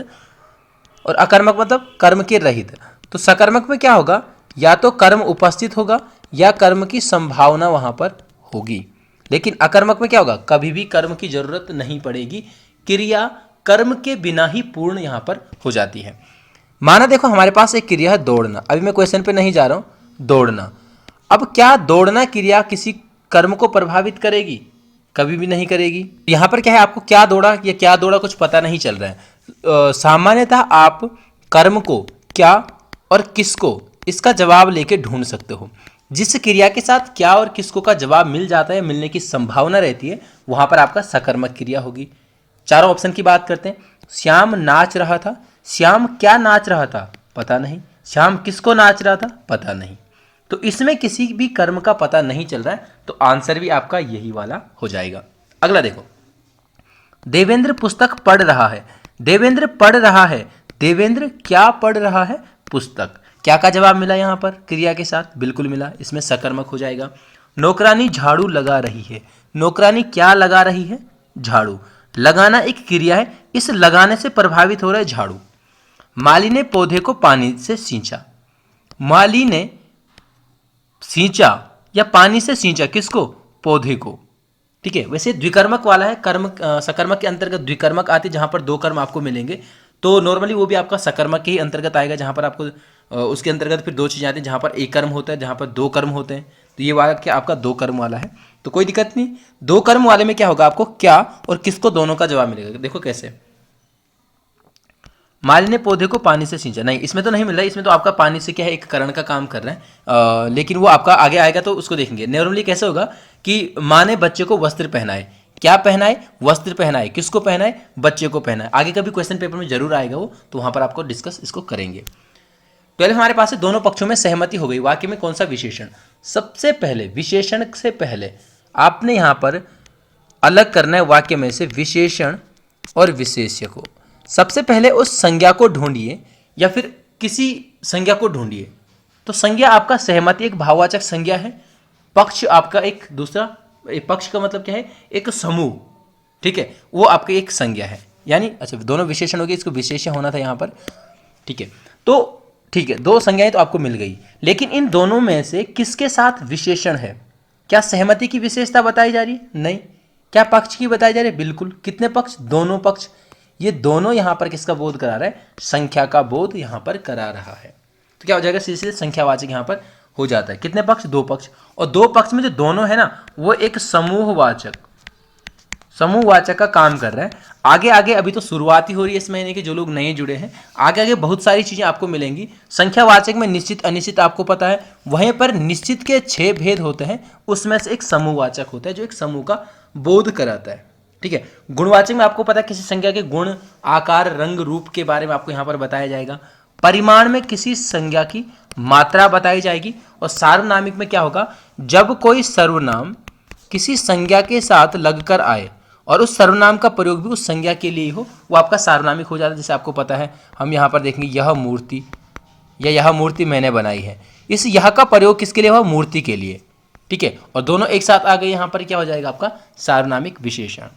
और अकर्मक मतलब कर्म के रहित। तो सकर्मक में क्या होगा? या तो कर्म उपस्थित होगा या कर्म की संभावना वहां पर होगी। लेकिन अकर्मक में क्या होगा? कभी भी कर्म की जरूरत नहीं पड़ेगी, क्रिया कर्म के बिना ही पूर्ण यहां पर हो जाती है। माना देखो हमारे पास एक क्रिया है दौड़ना, अभी मैं क्वेश्चन पे नहीं जा रहा हूं, दौड़ना। अब क्या दौड़ना क्रिया किसी कर्म को प्रभावित करेगी? कभी भी नहीं करेगी। यहाँ पर क्या है? आपको क्या दौड़ा या क्या दौड़ा कुछ पता नहीं चल रहा है। सामान्यतः आप कर्म को, क्या और किसको, इसका जवाब लेके ढूंढ सकते हो। जिस क्रिया के साथ क्या और किसको का जवाब मिल जाता है, मिलने की संभावना रहती है, वहां पर आपका सकर्मक क्रिया होगी। चारों ऑप्शन की बात करते हैं। श्याम नाच रहा था, श्याम क्या नाच रहा था? पता नहीं। श्याम किसको नाच रहा था? पता नहीं। तो इसमें किसी भी कर्म का पता नहीं चल रहा है, तो आंसर भी आपका यही वाला हो जाएगा। अगला देखो, देवेंद्र पुस्तक पढ़ रहा है। देवेंद्र पढ़ रहा है, देवेंद्र क्या पढ़ रहा है? पुस्तक। क्या का जवाब मिला यहाँ पर क्रिया के साथ? बिल्कुल मिला, इसमें सकर्मक हो जाएगा। नौकरानी झाड़ू लगा रही है, नौकरानी क्या लगा रही है? झाड़ू। लगाना एक क्रिया है, इस लगाने से प्रभावित हो रहा है झाड़ू। माली ने पौधे को पानी से सींचा, माली ने सींचा या पानी से सींचा किसको? पौधे को। ठीक है, वैसे द्विकर्मक वाला है, कर्म सकर्मक के अंतर्गत द्विकर्मक आते जहां पर दो कर्म आपको मिलेंगे, तो नॉर्मली वो भी आपका सकर्मक के ही अंतर्गत आएगा, जहां पर आपको उसके अंतर्गत फिर दो चीज़ें आती हैं, जहां पर एक कर्म होता है, जहां पर दो कर्म होते हैं। तो ये वाला क्या आपका दो कर्म वाला है, तो कोई दिक्कत नहीं। दो कर्म वाले में क्या होगा? आपको क्या और किसको दोनों का जवाब मिलेगा। देखो कैसे, माली ने पौधे को पानी से सींचा, नहीं इसमें तो नहीं मिल रहा है, इसमें तो आपका पानी से क्या है? एक करण का काम कर रहे हैं, लेकिन वो आपका आगे आएगा तो उसको देखेंगे। नॉर्मली कैसे होगा कि माँ ने बच्चे को वस्त्र पहनाए, क्या पहनाए? वस्त्र पहनाए। किसको पहनाए? बच्चे को पहनाए। आगे कभी क्वेश्चन पेपर में जरूर आएगा वो, तो वहां पर आपको डिस्कस इसको करेंगे। पहले हमारे पास है दोनों पक्षों में सहमति हो गई, वाक्य में कौन सा विशेषण? सबसे पहले विशेषण से पहले आपने यहां पर अलग करना है वाक्य में से विशेषण और विशेष्य को। सबसे पहले उस संज्ञा को ढूंढिए या फिर किसी संज्ञा को ढूंढिए। तो संज्ञा आपका सहमति एक भाववाचक संज्ञा है, पक्ष आपका एक दूसरा, पक्ष का मतलब क्या है? एक समूह। ठीक है, वो आपकी एक संज्ञा है, यानी अच्छा दोनों विशेषण हो गए, इसको विशेष्य होना था यहाँ पर। ठीक है, तो ठीक है, दो संज्ञाएं तो आपको मिल गई, लेकिन इन दोनों में से किसके साथ विशेषण है? क्या सहमति की विशेषता बताई जा रही है? नहीं। क्या पक्ष की बताई जा रही है? बिल्कुल। कितने पक्ष? दोनों पक्ष। ये दोनों यहां पर किसका बोध करा रहा है? संख्या का बोध यहां पर करा रहा है। तो क्या हो जाएगा? सीधे सीधे संख्यावाचक यहां पर हो जाता है। कितने पक्ष? दो पक्ष। और दो पक्ष में जो दोनों है ना, वो एक समूहवाचक का काम कर रहा है। आगे आगे अभी तो शुरुआती हो रही है इस महीने के, जो लोग नए जुड़े हैं, आगे आगे बहुत सारी चीजें आपको मिलेंगी। संख्यावाचक में निश्चित अनिश्चित आपको पता है, वहीं पर निश्चित के 6 भेद होते हैं, उसमें से एक समूहवाचक होता है जो एक समूह का बोध कराता है। ठीक है। गुणवाचक में आपको पता है किसी संख्या के गुण, आकार, रंग, रूप के बारे में आपको यहाँ पर बताया जाएगा। परिमाण में किसी संख्या की मात्रा बताई जाएगी। और सार्वनामिक में क्या होगा? जब कोई सर्वनाम किसी संज्ञा के साथ लगकर आए और उस सर्वनाम का प्रयोग भी उस संज्ञा के लिए हो, वो आपका सार्वनामिक हो जाता है। जैसे आपको पता है, हम यहाँ पर देखेंगे यह मूर्ति, या यह मूर्ति मैंने बनाई है। इस यह का प्रयोग किसके लिए हुआ? मूर्ति के लिए। ठीक है। और दोनों एक साथ आ गए, यहाँ पर क्या हो जाएगा आपका? सार्वनामिक विशेषण।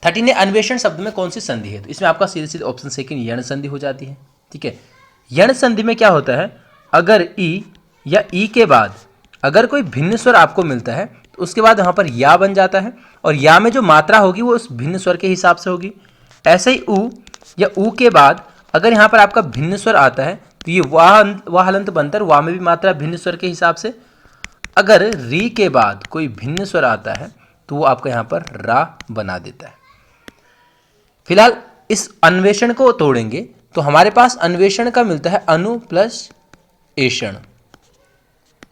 13 अन्वेषण शब्द में कौन सी संधि है? तो इसमें आपका सीधे सीधे ऑप्शन सेकंड यण संधि हो जाती है। ठीक है। यण संधि में क्या होता है? अगर ई या ई के बाद अगर कोई भिन्न स्वर आपको मिलता है तो उसके बाद वहाँ पर या बन जाता है, और या में जो मात्रा होगी वो उस भिन्न स्वर के हिसाब से होगी। ऐसे ही ऊ या ऊ के बाद अगर यहाँ पर आपका भिन्न स्वर आता है तो ये वाह हलंत बनकर वाह में भी मात्रा भिन्न स्वर के हिसाब से। अगर री के बाद कोई भिन्न स्वर आता है तो वो आपका यहाँ पर रा बना देता है। फिलहाल इस अन्वेषण को तोड़ेंगे तो हमारे पास अन्वेषण का मिलता है अनु प्लस एषण।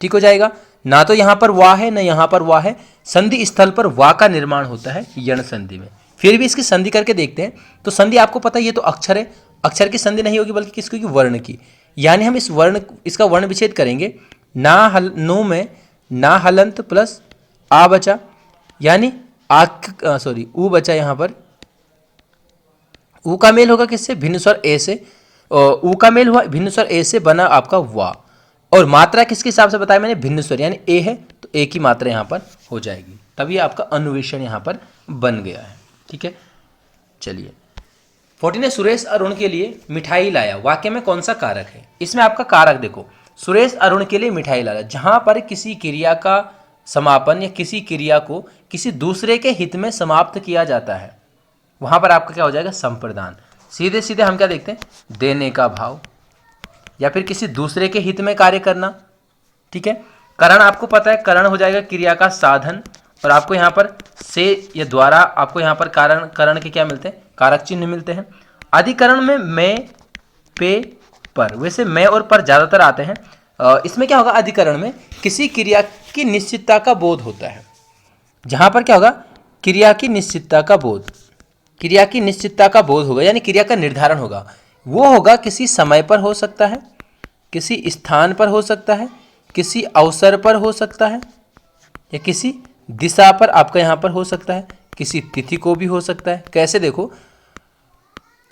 ठीक हो जाएगा। ना तो यहां पर वाह है, ना यहां पर वाह है, संधि स्थल पर वाह का निर्माण होता है यण संधि में। फिर भी इसकी संधि करके देखते हैं। तो संधि आपको पता है, ये तो अक्षर है, अक्षर की संधि नहीं होगी बल्कि किसकी होगी? वर्ण की। यानी हम इसका वर्ण विच्छेद करेंगे। नो में ना हलंत प्लस आ बचा, यानी ऊ बचा। यहां पर ऊ का मेल होगा किससे? भिन्न स्वर ए से। ऊ का मेल हुआ भिन्न स्वर ए से, बना आपका वाह। और मात्रा किसके हिसाब से बताया मैंने? भिन्न स्वर, यानी ए है तो ए की मात्रा यहां पर हो जाएगी। तभी आपका अन्वेषण यहां पर बन गया है। ठीक है। चलिए 14 सुरेश अरुण के लिए मिठाई लाया, वाक्य में कौन सा कारक है? इसमें आपका कारक देखो, सुरेश अरुण के लिए मिठाई लाया। जहां पर किसी क्रिया का समापन या किसी क्रिया को किसी दूसरे के हित में समाप्त किया जाता है, वहां पर आपका क्या हो जाएगा? संप्रदान। सीधे सीधे हम क्या देखते हैं? देने का भाव, या फिर किसी दूसरे के हित में कार्य करना। ठीक है। करण आपको पता है, करण हो जाएगा क्रिया का साधन, और आपको यहाँ पर से या द्वारा आपको यहाँ पर करण के क्या मिलते हैं? कारक चिन्ह मिलते हैं। अधिकरण में मैं, पे, पर, वैसे मैं और पर ज्यादातर आते हैं। इसमें क्या होगा? अधिकरण में किसी क्रिया की निश्चितता का बोध होता है। जहां पर क्या होगा? क्रिया की निश्चितता का बोध, क्रिया की निश्चितता का बोध होगा, यानी क्रिया का निर्धारण होगा। वो होगा किसी समय पर हो सकता है, किसी स्थान पर हो सकता है, किसी अवसर पर हो सकता है, या किसी दिशा पर आपका यहाँ पर हो सकता है, किसी तिथि को भी हो सकता है। कैसे? देखो,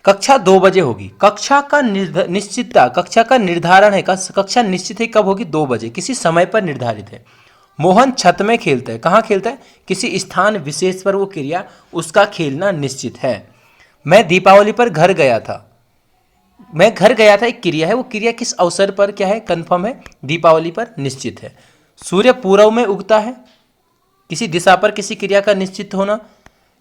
कक्षा 2 बजे होगी, कक्षा का निश्चितता, कक्षा का निर्धारण है, कक्षा निश्चित है कब होगी? 2 बजे, किसी समय पर निर्धारित है। मोहन छत में खेलता है, कहाँ खेलता है? किसी स्थान विशेष पर वो क्रिया, उसका खेलना निश्चित है। मैं दीपावली पर घर गया था, मैं घर गया था एक क्रिया है, वो क्रिया किस अवसर पर क्या है? कंफर्म है, दीपावली पर निश्चित है। सूर्य पूर्व में उगता है, किसी दिशा पर किसी क्रिया का निश्चित होना।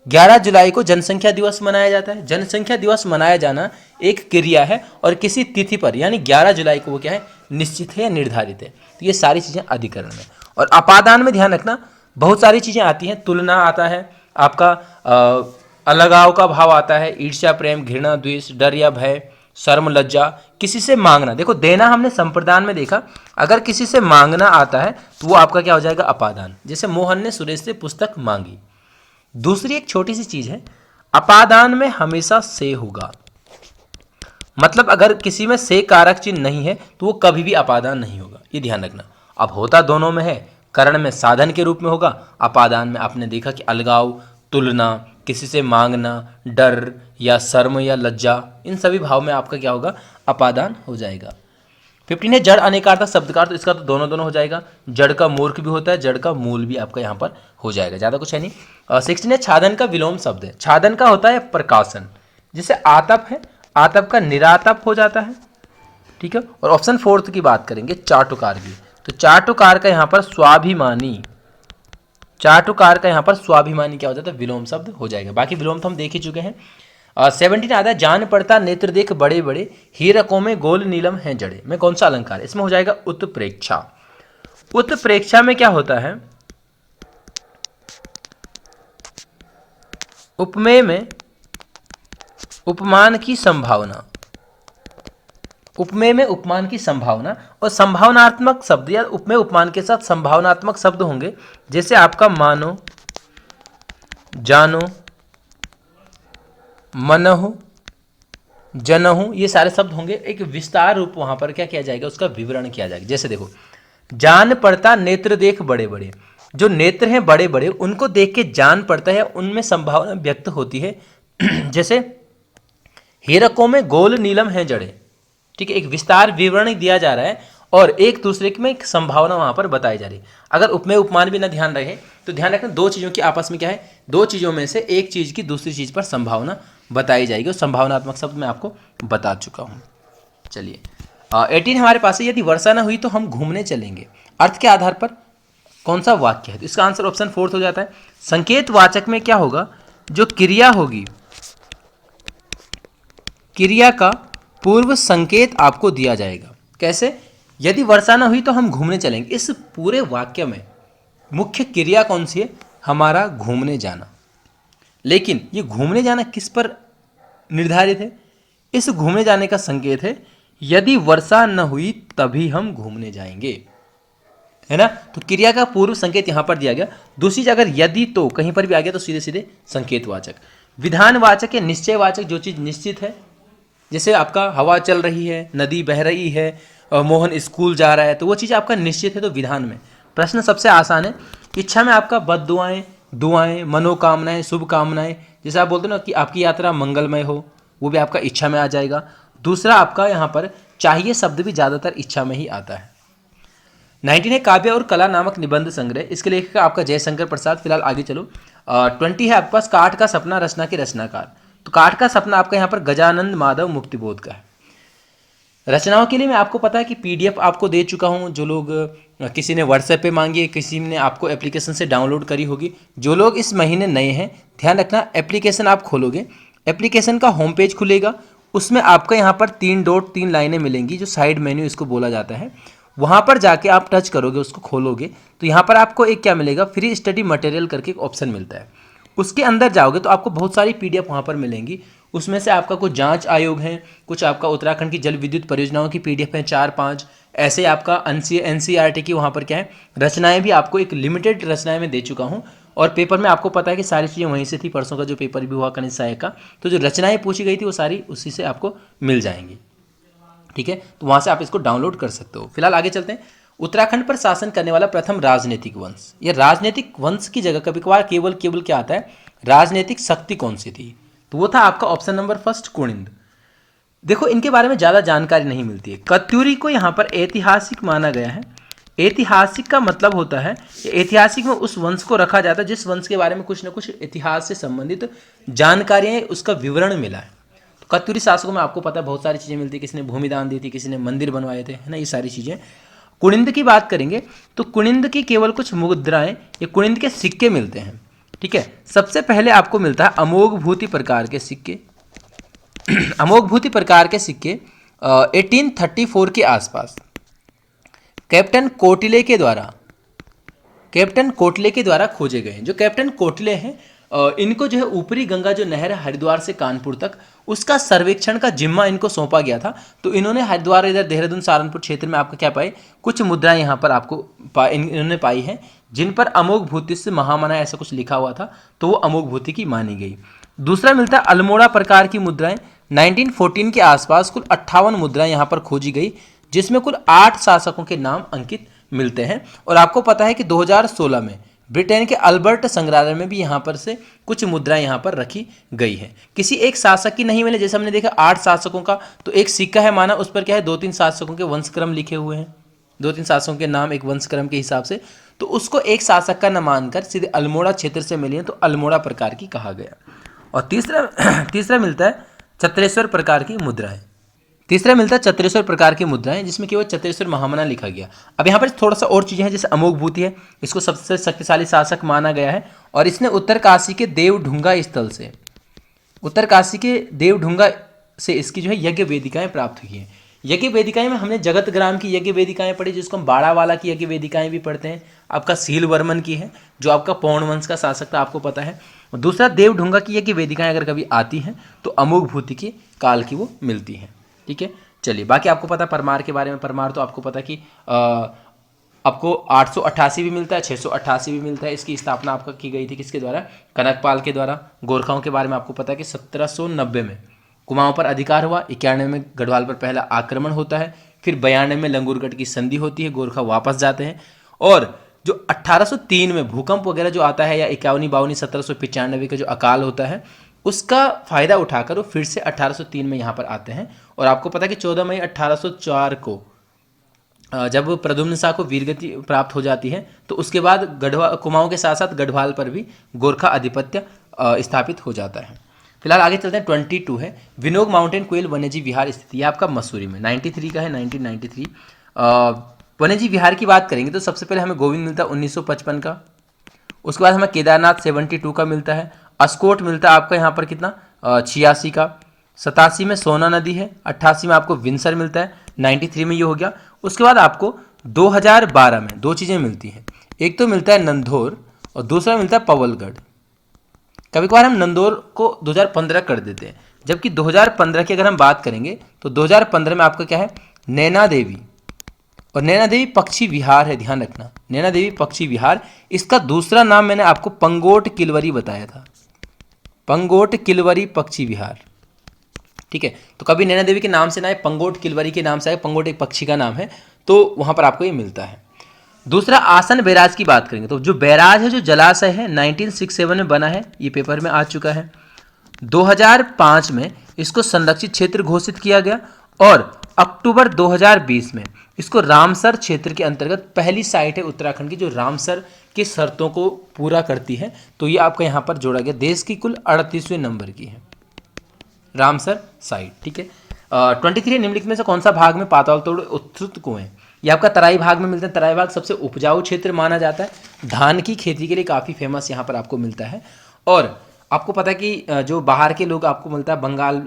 11 जुलाई को जनसंख्या दिवस मनाया जाता है, जनसंख्या दिवस मनाया जाना एक क्रिया है और किसी तिथि पर, यानी 11 जुलाई को वो क्या है? निश्चित है या निर्धारित है। तो ये सारी चीजें अधिकरण में। और अपादान में ध्यान रखना, बहुत सारी चीजें आती हैं। तुलना आता है, आपका अलगाव का भाव आता है, ईर्ष्या, प्रेम, घृणा, द्वेष, डर या भय, शर्म, लज्जा, किसी से मांगना। देखो, देना हमने संप्रदान में देखा, अगर किसी से मांगना आता है तो वो आपका क्या हो जाएगा? अपादान। जैसे मोहन ने सुरेश से पुस्तक मांगी। दूसरी एक छोटी सी चीज है, अपादान में हमेशा से होगा, मतलब अगर किसी में से कारक चिन्ह नहीं है तो वो कभी भी अपादान नहीं होगा, ये ध्यान रखना। अब होता दोनों में है, करण में साधन के रूप में होगा, अपादान में आपने देखा कि अलगाव, तुलना, किसी से मांगना, डर या शर्म या लज्जा, इन सभी भाव में आपका क्या होगा? अपादान हो जाएगा। 15 है जड़ अनेकार्थक शब्द का, तो इसका तो दोनों दोनों हो जाएगा। जड़ का मूर्ख भी होता है, जड़ का मूल भी आपका यहाँ पर हो जाएगा, ज़्यादा कुछ है नहीं। 16 है छादन का विलोम शब्द है। छादन का होता है प्रकाशन, जैसे आतप है, आतप का निरातप हो जाता है, ठीक है। और ऑप्शन फोर्थ की बात करेंगे चाटुकार की, तो चाटुकार का यहाँ पर स्वाभिमानी, चाटुकार का यहाँ पर स्वाभिमानी क्या हो जाता है, विलोम शब्द हो जाएगा। बाकी विलोम तो हम देख ही चुके हैं। 17 आता है, जान पड़ता नेत्र देख बड़े बड़े, हीरकों में गोल नीलम हैं जड़े, में कौन सा अलंकार है, इसमें हो जाएगा उत्प्रेक्षा। उत्प्रेक्षा में क्या होता है, उपमेय में उपमान की संभावना, उपमेय में उपमान की संभावना, और संभावनात्मक शब्द या उपमेय उपमान के साथ संभावनात्मक शब्द होंगे, जैसे आपका मानो, जानो, मनहु, जनहु, ये सारे शब्द होंगे। एक विस्तार रूप वहां पर क्या किया जाएगा, उसका विवरण किया जाएगा। जैसे देखो, जान पड़ता नेत्र देख बड़े बड़े, जो नेत्र हैं बड़े बड़े उनको देख के जान पड़ता है, उनमें संभावना व्यक्त होती है। जैसे हीरकों में गोल नीलम हैं जड़े, ठीक है, एक विस्तार विवरण दिया जा रहा है और एक दूसरे में एक संभावना वहां पर बताई जा रही है। अगर उपमेय उपमान भी ना ध्यान रहे तो ध्यान रखना, दो चीज़ों की आपस में क्या है, दो चीज़ों में से एक चीज़ की दूसरी चीज़ पर संभावना बताई जाएगी, और संभावनात्मक शब्द मैं आपको बता चुका हूँ। चलिए 18 हमारे पास है, यदि वर्षा ना हुई तो हम घूमने चलेंगे, अर्थ के आधार पर कौन सा वाक्य है, तो इसका आंसर ऑप्शन फोर्थ हो जाता है। संकेत वाचक में क्या होगा, जो क्रिया होगी, क्रिया का पूर्व संकेत आपको दिया जाएगा। कैसे, यदि वर्षा ना हुई तो हम घूमने चलेंगे, इस पूरे वाक्य में मुख्य क्रिया कौन सी है, हमारा घूमने जाना। लेकिन ये घूमने जाना किस पर निर्धारित है, इस घूमने जाने का संकेत है यदि वर्षा न हुई तभी हम घूमने जाएंगे, है ना। तो क्रिया का पूर्व संकेत यहां पर दिया गया। दूसरी चीज, अगर यदि तो कहीं पर भी आ गया तो सीधे सीधे संकेतवाचक। विधानवाचक या निश्चयवाचक, जो चीज निश्चित है, जैसे आपका हवा चल रही है, नदी बह रही है, मोहन स्कूल जा रहा है, तो वो चीज़ आपका निश्चित है, तो विधान में। प्रश्न सबसे आसान है। इच्छा में आपका बद दुआएं, दुआएं, मनोकामनाएं, शुभ कामनाएं, जैसे आप बोलते हो ना कि आपकी यात्रा मंगलमय हो, वो भी आपका इच्छा में आ जाएगा। दूसरा आपका यहाँ पर चाहिए शब्द भी ज़्यादातर इच्छा में ही आता है। 19 है काव्य और कला नामक निबंध संग्रह, इसके लेखक आपका जयशंकर प्रसाद। फिलहाल आगे चलो। 20 है आपके पास काठ का सपना रचना के रचनाकार, तो काठ का सपना आपका यहाँ पर गजानंद माधव मुक्तिबोध का है। रचनाओं के लिए मैं आपको पता है कि पीडीएफ आपको दे चुका हूँ, जो लोग किसी ने व्हाट्सएप पे मांगी है, किसी ने आपको एप्लीकेशन से डाउनलोड करी होगी। जो लोग इस महीने नए हैं, ध्यान रखना, एप्लीकेशन आप खोलोगे, एप्लीकेशन का होम पेज खुलेगा, उसमें आपका यहाँ पर 3 डॉट 3 लाइनें मिलेंगी, जो साइड मेन्यू इसको बोला जाता है। वहाँ पर जाके आप टच करोगे, उसको खोलोगे, तो यहाँ पर आपको एक क्या मिलेगा, फ्री स्टडी मटेरियल करके एक ऑप्शन मिलता है। उसके अंदर जाओगे तो आपको बहुत सारी पीडीएफ वहाँ पर मिलेंगी। उसमें से आपका कुछ जांच आयोग है, कुछ आपका उत्तराखंड की जल विद्युत परियोजनाओं की पीडीएफ है 4-5, ऐसे आपका एनसीईआरटी की वहाँ पर क्या है रचनाएं भी आपको एक लिमिटेड रचनाएं मैं दे चुका हूँ। और पेपर में आपको पता है कि सारी चीज़ें वहीं से थी, परसों का जो पेपर भी हुआ गणित सहायक का, तो जो रचनाएं पूछी गई थी वो सारी उसी से आपको मिल जाएंगी, ठीक है। तो वहाँ से आप इसको डाउनलोड कर सकते हो। फिलहाल आगे चलते हैं। उत्तराखंड पर शासन करने वाला प्रथम राजनीतिक वंश, या राजनीतिक वंश की जगह कभी कभार केवल क्या आता है, राजनीतिक शक्ति कौन सी थी, तो वो था आपका ऑप्शन नंबर फर्स्ट कुनिंद। देखो इनके बारे में ज़्यादा जानकारी नहीं मिलती है। कत्यूरी को यहाँ पर ऐतिहासिक माना गया है। ऐतिहासिक का मतलब होता है, ऐतिहासिक में उस वंश को रखा जाता है जिस वंश के बारे में कुछ न कुछ इतिहास से संबंधित जानकारियाँ, उसका विवरण मिला है। तो कत्यूरी शासकों में आपको पता है बहुत सारी चीज़ें मिलती है, किसी ने भूमि दान दी थी, किसी ने मंदिर बनवाए थे, है ना, ये सारी चीज़ें। कुनिंद की बात करेंगे तो कुनिंद की केवल कुछ मुद्राएं या कुनिंद के सिक्के मिलते हैं, ठीक है। सबसे पहले आपको मिलता है अमोघ भूति प्रकार के सिक्के। अमोघ भूति प्रकार के सिक्के 1834 के आसपास कैप्टन कोटले के द्वारा खोजे गए हैं। जो कैप्टन कोटले हैं, इनको जो है ऊपरी गंगा जो नहर है हरिद्वार से कानपुर तक, उसका सर्वेक्षण का जिम्मा इनको सौंपा गया था। तो इन्होंने हरिद्वार, इधर देहरादून, सहारनपुर क्षेत्र में आपका क्या पाए, कुछ मुद्राएं यहाँ पर आपको इन्होंने पाई हैं, जिन पर अमोघ भूति से महामना ऐसा कुछ लिखा हुआ था, तो वो अमोघ भूति की मानी गई। दूसरा मिलता है अल्मोड़ा प्रकार की मुद्राएं। 1914 के आसपास कुल 58 मुद्राएं यहाँ पर खोजी गई, जिसमें कुल 8 शासकों के नाम अंकित मिलते हैं। और आपको पता है कि 2016 में ब्रिटेन के अल्बर्ट संग्रहालय में भी यहाँ पर से कुछ मुद्राएं यहाँ पर रखी गई हैं। किसी एक शासक की नहीं मिले, जैसे हमने देखा 8 शासकों का, तो एक सिक्का है माना, उस पर क्या है 2-3 शासकों के वंशक्रम लिखे हुए हैं, 2-3 शासकों के नाम एक वंशक्रम के हिसाब से, तो उसको एक शासक का न मानकर सीधे अल्मोड़ा क्षेत्र से मिली है, तो अल्मोड़ा प्रकार की कहा गया। और तीसरा मिलता है चत्रेश्वर प्रकार की मुद्राएं। तीसरा मिलता है चतुरेश्वर प्रकार की मुद्राएं, जिसमें केवल चतुरेश्वर महामना लिखा गया। अब यहाँ पर थोड़ा सा और चीज़ें हैं, जैसे अमोघ भूति है, इसको सबसे शक्तिशाली शासक माना गया है, और इसने उत्तर काशी के देवढुंगा स्थल से, उत्तर काशी के देवढुंगा से इसकी जो है यज्ञ वेदिकाएं प्राप्त हुई हैं। यज्ञ वेदिकाएं में हमने जगत ग्राम की यज्ञ वेदिकाएं पढ़ी, जिसको हम बाड़ावाला की यज्ञ वेदिकाएं भी पढ़ते हैं। आपका सील वर्मन की है, जो आपका पौण वंश का शासक था, आपको पता है। और दूसरा देवढुंगा की यज्ञ वेदिकाएं अगर कभी आती हैं तो अमोघ भूति के काल की वो मिलती हैं। ठीक है, चलिए बाकी आपको पता परमार के बारे में। परमार तो आपको पता कि आपको 888 भी मिलता है, 688 भी मिलता है। इसकी स्थापना आपका की गई थी किसके द्वारा? कनकपाल के द्वारा। गोरखाओं के बारे में आपको पता है कि 1790 में कुमाऊं पर अधिकार हुआ, 91 में गढ़वाल पर पहला आक्रमण होता है, फिर 92 में लंगूरगढ़ की संधि होती है, गोरखा वापस जाते हैं, और जो 1803 में भूकंप वगैरह जो आता है, या 51 52 1795 का जो अकाल होता है, उसका फ़ायदा उठाकर वो फिर से 1803 में यहाँ पर आते हैं। और आपको पता है कि 14 मई 1804 को जब प्रद्युम्न शाह को वीरगति प्राप्त हो जाती है, तो उसके बाद कुमाऊं के साथ साथ गढ़वाल पर भी गोरखा आधिपत्य स्थापित हो जाता है। फिलहाल आगे चलते हैं। 22 है विनोग माउंटेन कोयल वन्यजीव विहार स्थित, यह आपका मसूरी में 93 का है, 1993। वन्यजीव विहार की बात करेंगे तो सबसे पहले हमें गोविंद मिलता है 1955 का, उसके बाद हमें केदारनाथ 72 का मिलता है, अस्कोट मिलता है आपका यहाँ पर कितना 86 का, 87 में सोना नदी है, 88 में आपको विंसर मिलता है, 93 में ये हो गया। उसके बाद आपको 2012 में दो चीज़ें मिलती हैं, एक तो मिलता है नंदौर और दूसरा मिलता है पवलगढ़। कभी कभार हम नंदौर को 2015 कर देते हैं, जबकि 2015 की अगर हम बात करेंगे तो 2015 में आपका क्या है? नैना देवी, और नैना देवी पक्षी विहार है, ध्यान रखना, नैना देवी पक्षी विहार। इसका दूसरा नाम मैंने आपको पंगोट किलवरी बताया था, पंगोट किलवरी पक्षी विहार। ठीक है, तो कभी नैना देवी के नाम से ना आए, पंगोट किलवरी के नाम से आए, पंगोट एक पक्षी का नाम है, तो वहाँ पर आपको ये मिलता है। दूसरा आसन बैराज की बात करेंगे तो जो बैराज है, जो जलाशय है, 1967 में बना है, ये पेपर में आ चुका है। 2005 में इसको संरक्षित क्षेत्र घोषित किया गया, और अक्टूबर 2020 में इसको रामसर क्षेत्र के अंतर्गत पहली साइट है उत्तराखंड की जो रामसर की शर्तों को पूरा करती है, तो ये आपका यहाँ पर जोड़ा गया। देश की कुल 38वें नंबर की है रामसर साइट। ठीक है, 23 निम्नलिखित में से कौन सा भाग में पाताल तोड़ उत्सुत कुएं? ये आपका तराई भाग में मिलता है। तराई भाग सबसे उपजाऊ क्षेत्र माना जाता है, धान की खेती के लिए काफ़ी फेमस यहाँ पर आपको मिलता है। और आपको पता है कि जो बाहर के लोग आपको मिलता है, बंगाल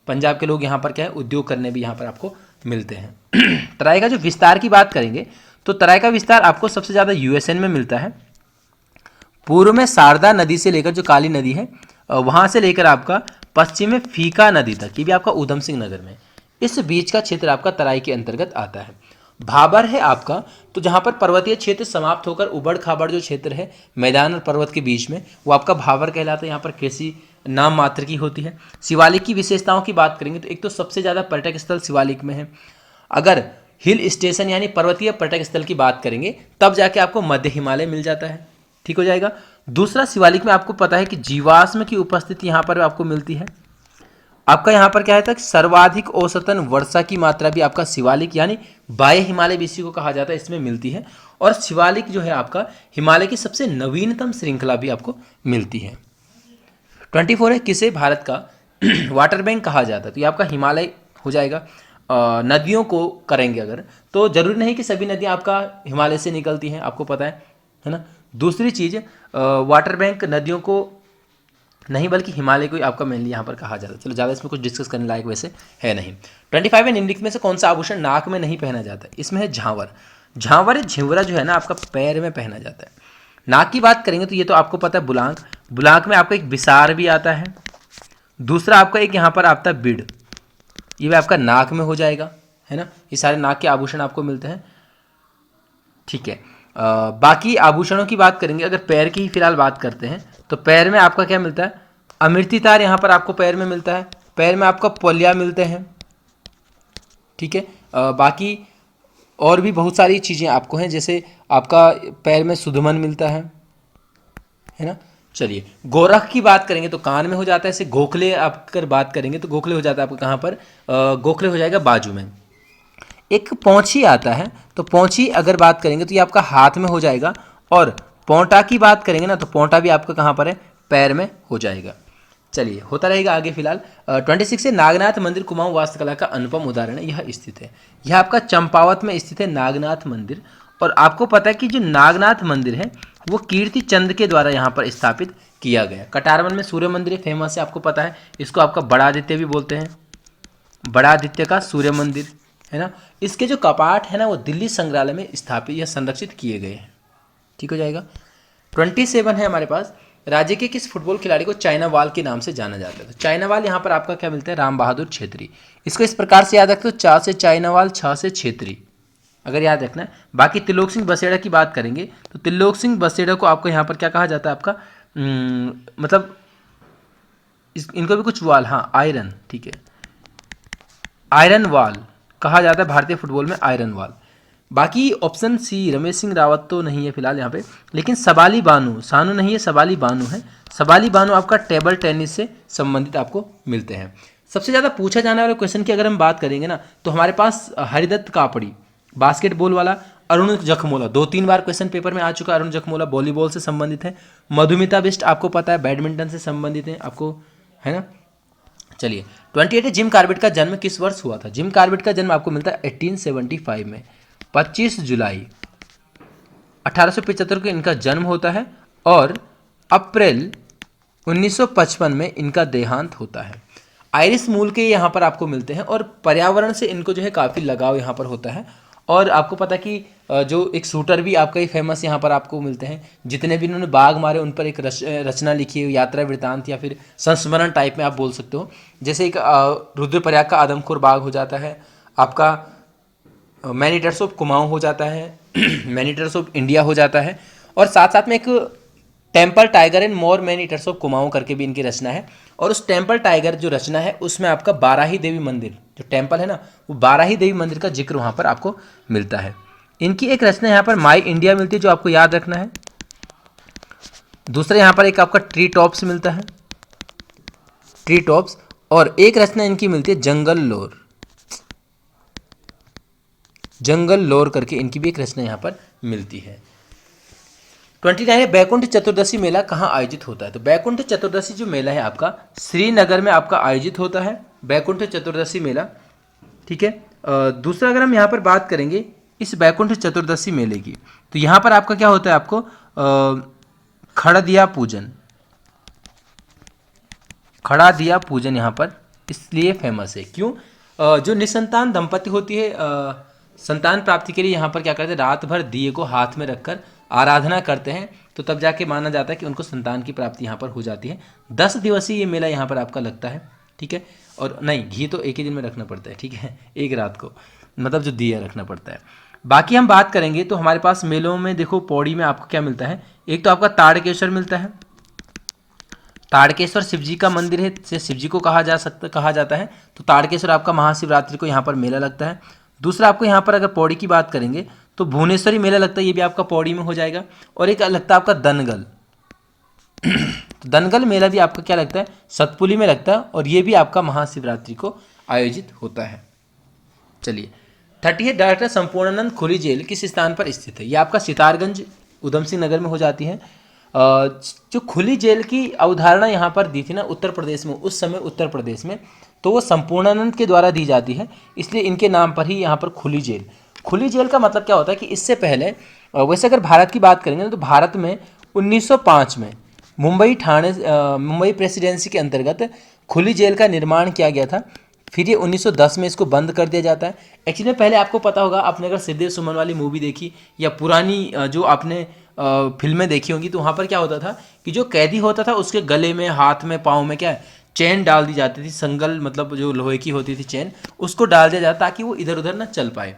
पंजाब के लोग यहाँ पर क्या है, उद्योग करने भी यहाँ पर आपको मिलते हैं। तराई का जो विस्तार की बात करेंगे तो तराई का विस्तार आपको सबसे ज़्यादा यूएसएन में मिलता है। पूर्व में शारदा नदी से लेकर जो काली नदी है वहाँ से लेकर आपका पश्चिम में फीका नदी तक, ये भी आपका उधम सिंह नगर में, इस बीच का क्षेत्र आपका तराई के अंतर्गत आता है। भाबर है आपका, तो जहाँ पर पर्वतीय क्षेत्र समाप्त होकर उबड़ खाबड़ जो क्षेत्र है मैदान और पर्वत के बीच में, वो आपका भाबर कहलाता है। यहाँ पर कृषि नाम मात्र की होती है। शिवालिक की विशेषताओं की बात करेंगे तो एक तो सबसे ज़्यादा पर्यटक स्थल शिवालिक में है। अगर हिल स्टेशन यानी पर्वतीय पर्यटक स्थल की बात करेंगे तब जाके आपको मध्य हिमालय मिल जाता है, ठीक हो जाएगा। दूसरा, शिवालिक में आपको पता है कि जीवाश्म की उपस्थिति यहाँ पर आपको मिलती है। आपका यहाँ पर क्या है तक सर्वाधिक औसतन वर्षा की मात्रा भी आपका शिवालिक यानी बाह्य हिमालय भी इसी को कहा जाता है, इसमें मिलती है। और शिवालिक जो है आपका हिमालय की सबसे नवीनतम श्रृंखला भी आपको मिलती है। 24 है किसे भारत का वाटर बैंक कहा जाता है, तो ये आपका हिमालय हो जाएगा। नदियों को करेंगे अगर तो जरूरी नहीं कि सभी नदियाँ आपका हिमालय से निकलती हैं, आपको पता है ना। दूसरी चीज़, वाटर बैंक नदियों को नहीं बल्कि हिमालय को आपका मेनली यहाँ पर कहा जाता है। चलो ज़्यादा इसमें कुछ डिस्कस करने लायक वैसे है नहीं। 25 है निम्नलिखित में से कौन सा आभूषण नाक में नहीं पहना जाता है? इसमें है झांवर। झांवर झिंवरा जो है ना आपका पैर में पहना जाता है। नाक की बात करेंगे तो ये तो आपको पता है बुलांक, बुलांक में आपका एक विसार भी आता है। दूसरा आपका एक यहाँ पर आता है बिड, ये भी आपका नाक में हो जाएगा, है ना। ये सारे नाक के आभूषण आपको मिलते हैं, ठीक है। बाकी आभूषणों की बात करेंगे, अगर पैर की ही फिलहाल बात करते हैं तो पैर में आपका क्या मिलता है? अमृति तार यहाँ पर आपको पैर में मिलता है। पैर में आपका पोलिया मिलते हैं, ठीक है। बाकी और भी बहुत सारी चीज़ें आपको हैं, जैसे आपका पैर में सुधमन मिलता है ना। चलिए गोरख की बात करेंगे तो कान में हो जाता है। ऐसे गोखले आप अगर बात करेंगे तो गोखले हो जाता है आपको कहाँ पर? गोखले हो जाएगा बाजू में। एक पौंछी आता है, तो पौंछी अगर बात करेंगे तो ये आपका हाथ में हो जाएगा। और पौंटा की बात करेंगे ना तो पौंटा भी आपका कहाँ पर है? पैर में हो जाएगा। चलिए होता रहेगा आगे फिलहाल। 26 है नागनाथ मंदिर कुमाऊं वास्तुकला का अनुपम उदाहरण है, यह स्थित है, यह आपका चंपावत में स्थित है नागनाथ मंदिर। और आपको पता है कि जो नागनाथ मंदिर है वो कीर्ति चंद के द्वारा यहाँ पर स्थापित किया गया। कटारवन में सूर्य मंदिर फेमस है, आपको पता है, इसको आपका बड़ा आदित्य भी बोलते हैं, बड़ा आदित्य का सूर्य मंदिर है ना। इसके जो कपाट है ना वो दिल्ली संग्रहालय में स्थापित या संरक्षित किए गए हैं। ठीक हो जाएगा। 27 है हमारे पास, राज्य के किस फुटबॉल खिलाड़ी को चाइना वाल के नाम से जाना जाता है। तो चाइना वाल यहाँ पर आपका क्या मिलता है, राम बहादुर छेत्री। इसको इस प्रकार से याद रखते हो, चा से चाइना वाल, छा से छेत्री, अगर याद रखना है। बाकी त्रिलोक सिंह बसेड़ा की बात करेंगे तो त्रिलोक सिंह बसेड़ा को आपको यहाँ पर क्या कहा जाता है, आपका मतलब इनको भी कुछ वाल, हाँ आयरन, ठीक है, आयरन वाल कहा जाता है भारतीय फुटबॉल में, आयरन वाल। बाकी ऑप्शन सी रमेश सिंह रावत तो नहीं है फिलहाल यहाँ पे, लेकिन सबाली बानू, सानू नहीं है, सबाली बानू है। सबाली बानू आपका टेबल टेनिस से संबंधित आपको मिलते हैं। सबसे ज़्यादा पूछा जाने वाले क्वेश्चन की अगर हम बात करेंगे ना तो हमारे पास हरिदत्त कापड़ी बास्केटबॉल वाला, अरुण जखमोला 2-3 बार क्वेश्चन पेपर में आ चुका है, अरुण जखमोला वॉलीबॉल से संबंधित है। मधुमिता बिष्ट आपको पता है बैडमिंटन से संबंधित है, आपको है ना। चलिए 28 जिम कार्बेट का जन्म किस वर्ष हुआ था। जिम कार्बेट का जन्म आपको मिलता है 1875 में, 25 जुलाई 1875 को इनका जन्म होता है और अप्रैल 1955 में इनका देहांत होता है। आयरिश मूल के यहाँ पर आपको मिलते हैं और पर्यावरण से इनको जो है काफ़ी लगाव यहाँ पर होता है। और आपको पता कि जो एक शूटर भी आपका ही फेमस यहाँ पर आपको मिलते हैं, जितने भी इन्होंने बाघ मारे उन पर एक रचना लिखी है, यात्रा वृतांत या फिर संस्मरण टाइप में आप बोल सकते हो। जैसे एक रुद्रप्रयाग का आदमखोर बाघ हो जाता है, आपका मैन ईटर्स ऑफ कुमाऊं हो जाता है, मैन ईटर्स ऑफ इंडिया हो जाता है, और साथ साथ में एक temple tiger and more man eaters of Kumaon करके भी इनकी रचना है। और उस टेम्पल टाइगर जो रचना है उसमें आपका बाराही देवी मंदिर जो टेम्पल है ना, वो बाराही देवी मंदिर का जिक्र वहाँ पर आपको मिलता है। इनकी एक रचना यहाँ पर माई इंडिया मिलती है जो आपको याद रखना है। दूसरा यहाँ पर एक आपका ट्री टॉप्स मिलता है, ट्री टॉप्स, और एक रचना इनकी मिलती है जंगल लोर, जंगल लोर करके इनकी भी एक रचना यहाँ पर मिलती है। 29 है बैकुंठ चतुर्दशी मेला कहाँ आयोजित होता है। तो बैकुंठ चतुर्दशी जो मेला है आपका श्रीनगर में आपका आयोजित होता है, बैकुंठ चतुर्दशी मेला, ठीक है। दूसरा अगर हम यहाँ पर बात करेंगे इस बैकुंठ चतुर्दशी मेले की, तो यहाँ पर आपका क्या होता है, आपको खड़ा दिया पूजन, खड़ा दिया पूजन यहाँ पर इसलिए फेमस है, क्यों, जो निसंतान दंपति होती है संतान प्राप्ति के लिए यहाँ पर क्या करते हैं, रात भर दिए को हाथ में रखकर आराधना करते हैं, तो तब जाके माना जाता है कि उनको संतान की प्राप्ति यहाँ पर हो जाती है। 10 दिवसीय ये मेला यहाँ पर आपका लगता है, ठीक है। और नहीं, घी तो एक ही दिन में रखना पड़ता है, ठीक है, एक रात को, मतलब जो दिया रखना पड़ता है। बाकी हम बात करेंगे तो हमारे पास मेलों में देखो पौड़ी में आपको क्या मिलता है, एक तो आपका ताड़केश्वर मिलता है, ताड़केश्वर शिव जी का मंदिर है, से शिव जी को कहा जाता है, तो ताड़केश्वर आपका महाशिवरात्रि को यहाँ पर मेला लगता है। दूसरा आपको यहाँ पर अगर पौड़ी की बात करेंगे तो भुवनेश्वरी मेला लगता है, ये भी आपका पौड़ी में हो जाएगा। और एक लगता है आपका दनगल, तो दनगल मेला भी आपका क्या लगता है, सतपुली में लगता है, और ये भी आपका महाशिवरात्रि को आयोजित होता है। चलिए 30 है डॉक्टर संपूर्णानंद खुली जेल किस स्थान पर स्थित है। ये आपका सितारगंज उधम सिंह नगर में हो जाती है। जो खुली जेल की अवधारणा यहाँ पर दी थी ना उत्तर प्रदेश में, उस समय उत्तर प्रदेश में, तो वो संपूर्णानंद के द्वारा दी जाती है, इसलिए इनके नाम पर ही यहाँ पर खुली जेल। खुली जेल का मतलब क्या होता है कि इससे पहले, वैसे अगर भारत की बात करेंगे तो भारत में 1905 में मुंबई प्रेसिडेंसी के अंतर्गत खुली जेल का निर्माण किया गया था। फिर ये 1910 में इसको बंद कर दिया जाता है। एक्चुअली में पहले आपको पता होगा, आपने अगर सिद्धेश सुमन वाली मूवी देखी या पुरानी जो आपने फिल्में देखी होंगी, तो वहाँ पर क्या होता था कि जो कैदी होता था उसके गले में, हाथ में, पाँव में क्या है, चेन डाल दी जाती थी, संगल मतलब जो लोहे की होती थी चेन, उसको डाल दिया जाता ताकि वो इधर उधर ना चल पाए।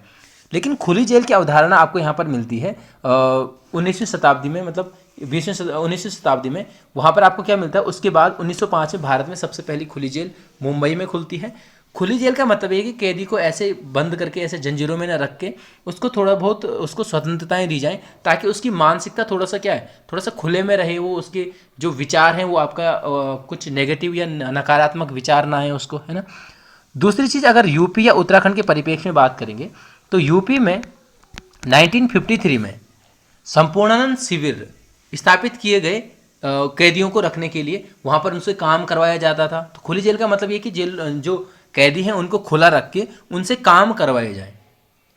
लेकिन खुली जेल की अवधारणा आपको यहाँ पर मिलती है 19वीं शताब्दी में, मतलब 19वीं शताब्दी में। वहाँ पर आपको क्या मिलता है, उसके बाद 1905 में भारत में सबसे पहली खुली जेल मुंबई में खुलती है। खुली जेल का मतलब ये है कि कैदी को ऐसे बंद करके, ऐसे जंजीरों में न रख के, उसको थोड़ा बहुत उसको स्वतंत्रताएं दी जाएं, ताकि उसकी मानसिकता थोड़ा सा क्या है, थोड़ा सा खुले में रहे, वो उसके जो विचार हैं वो आपका कुछ नेगेटिव या नकारात्मक विचार ना आए उसको, है ना। दूसरी चीज़, अगर यूपी या उत्तराखंड के परिप्रेक्ष्य में बात करेंगे तो यूपी में 1953 में संपूर्णानंद शिविर स्थापित किए गए कैदियों को रखने के लिए वहाँ पर उनसे काम करवाया जाता था। तो खुली जेल का मतलब ये कि जेल जो कैदी हैं उनको खुला रख के उनसे काम करवाए जाए,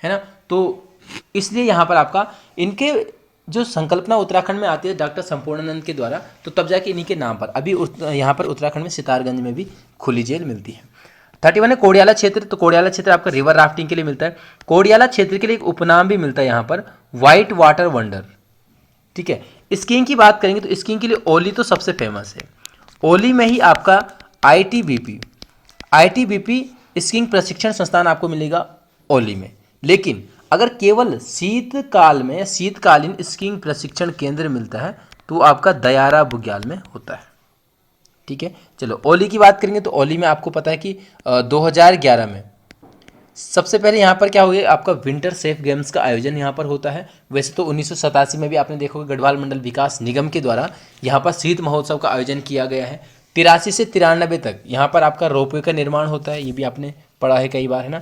है ना। तो इसलिए यहाँ पर आपका इनके जो संकल्पना उत्तराखंड में आती है डॉक्टर संपूर्णानंद के द्वारा, तो तब जाके इन्हीं के नाम पर अभी यहाँ पर उत्तराखंड में सितारगंज में भी खुली जेल मिलती है। 31 है कोडियाला क्षेत्र। तो कोडियाला क्षेत्र आपका रिवर राफ्टिंग के लिए मिलता है। कोडियाला क्षेत्र के लिए एक उपनाम भी मिलता है यहाँ पर, व्हाइट वाटर वंडर। ठीक है, स्कीइंग की बात करेंगे तो स्कीइंग के लिए ओली तो सबसे फेमस है। ओली में ही आपका आईटीबीपी स्कीइंग प्रशिक्षण संस्थान आपको मिलेगा ओली में। लेकिन अगर केवल शीतकालीन स्कीइंग प्रशिक्षण केंद्र मिलता है तो आपका दयारा बुग्याल में होता है। ठीक है, चलो ओली की बात करेंगे तो ओली में आपको पता है कि 2011 में सबसे पहले यहाँ पर क्या हो गया, आपका विंटर सेफ गेम्स का आयोजन यहाँ पर होता है। वैसे तो 1987 में भी आपने देखा होगा गढ़वाल मंडल विकास निगम के द्वारा यहाँ पर शीत महोत्सव का आयोजन किया गया है। 83 से 93 तक यहाँ पर आपका रोपवे का निर्माण होता है, ये भी आपने पढ़ा है कई बार, है ना।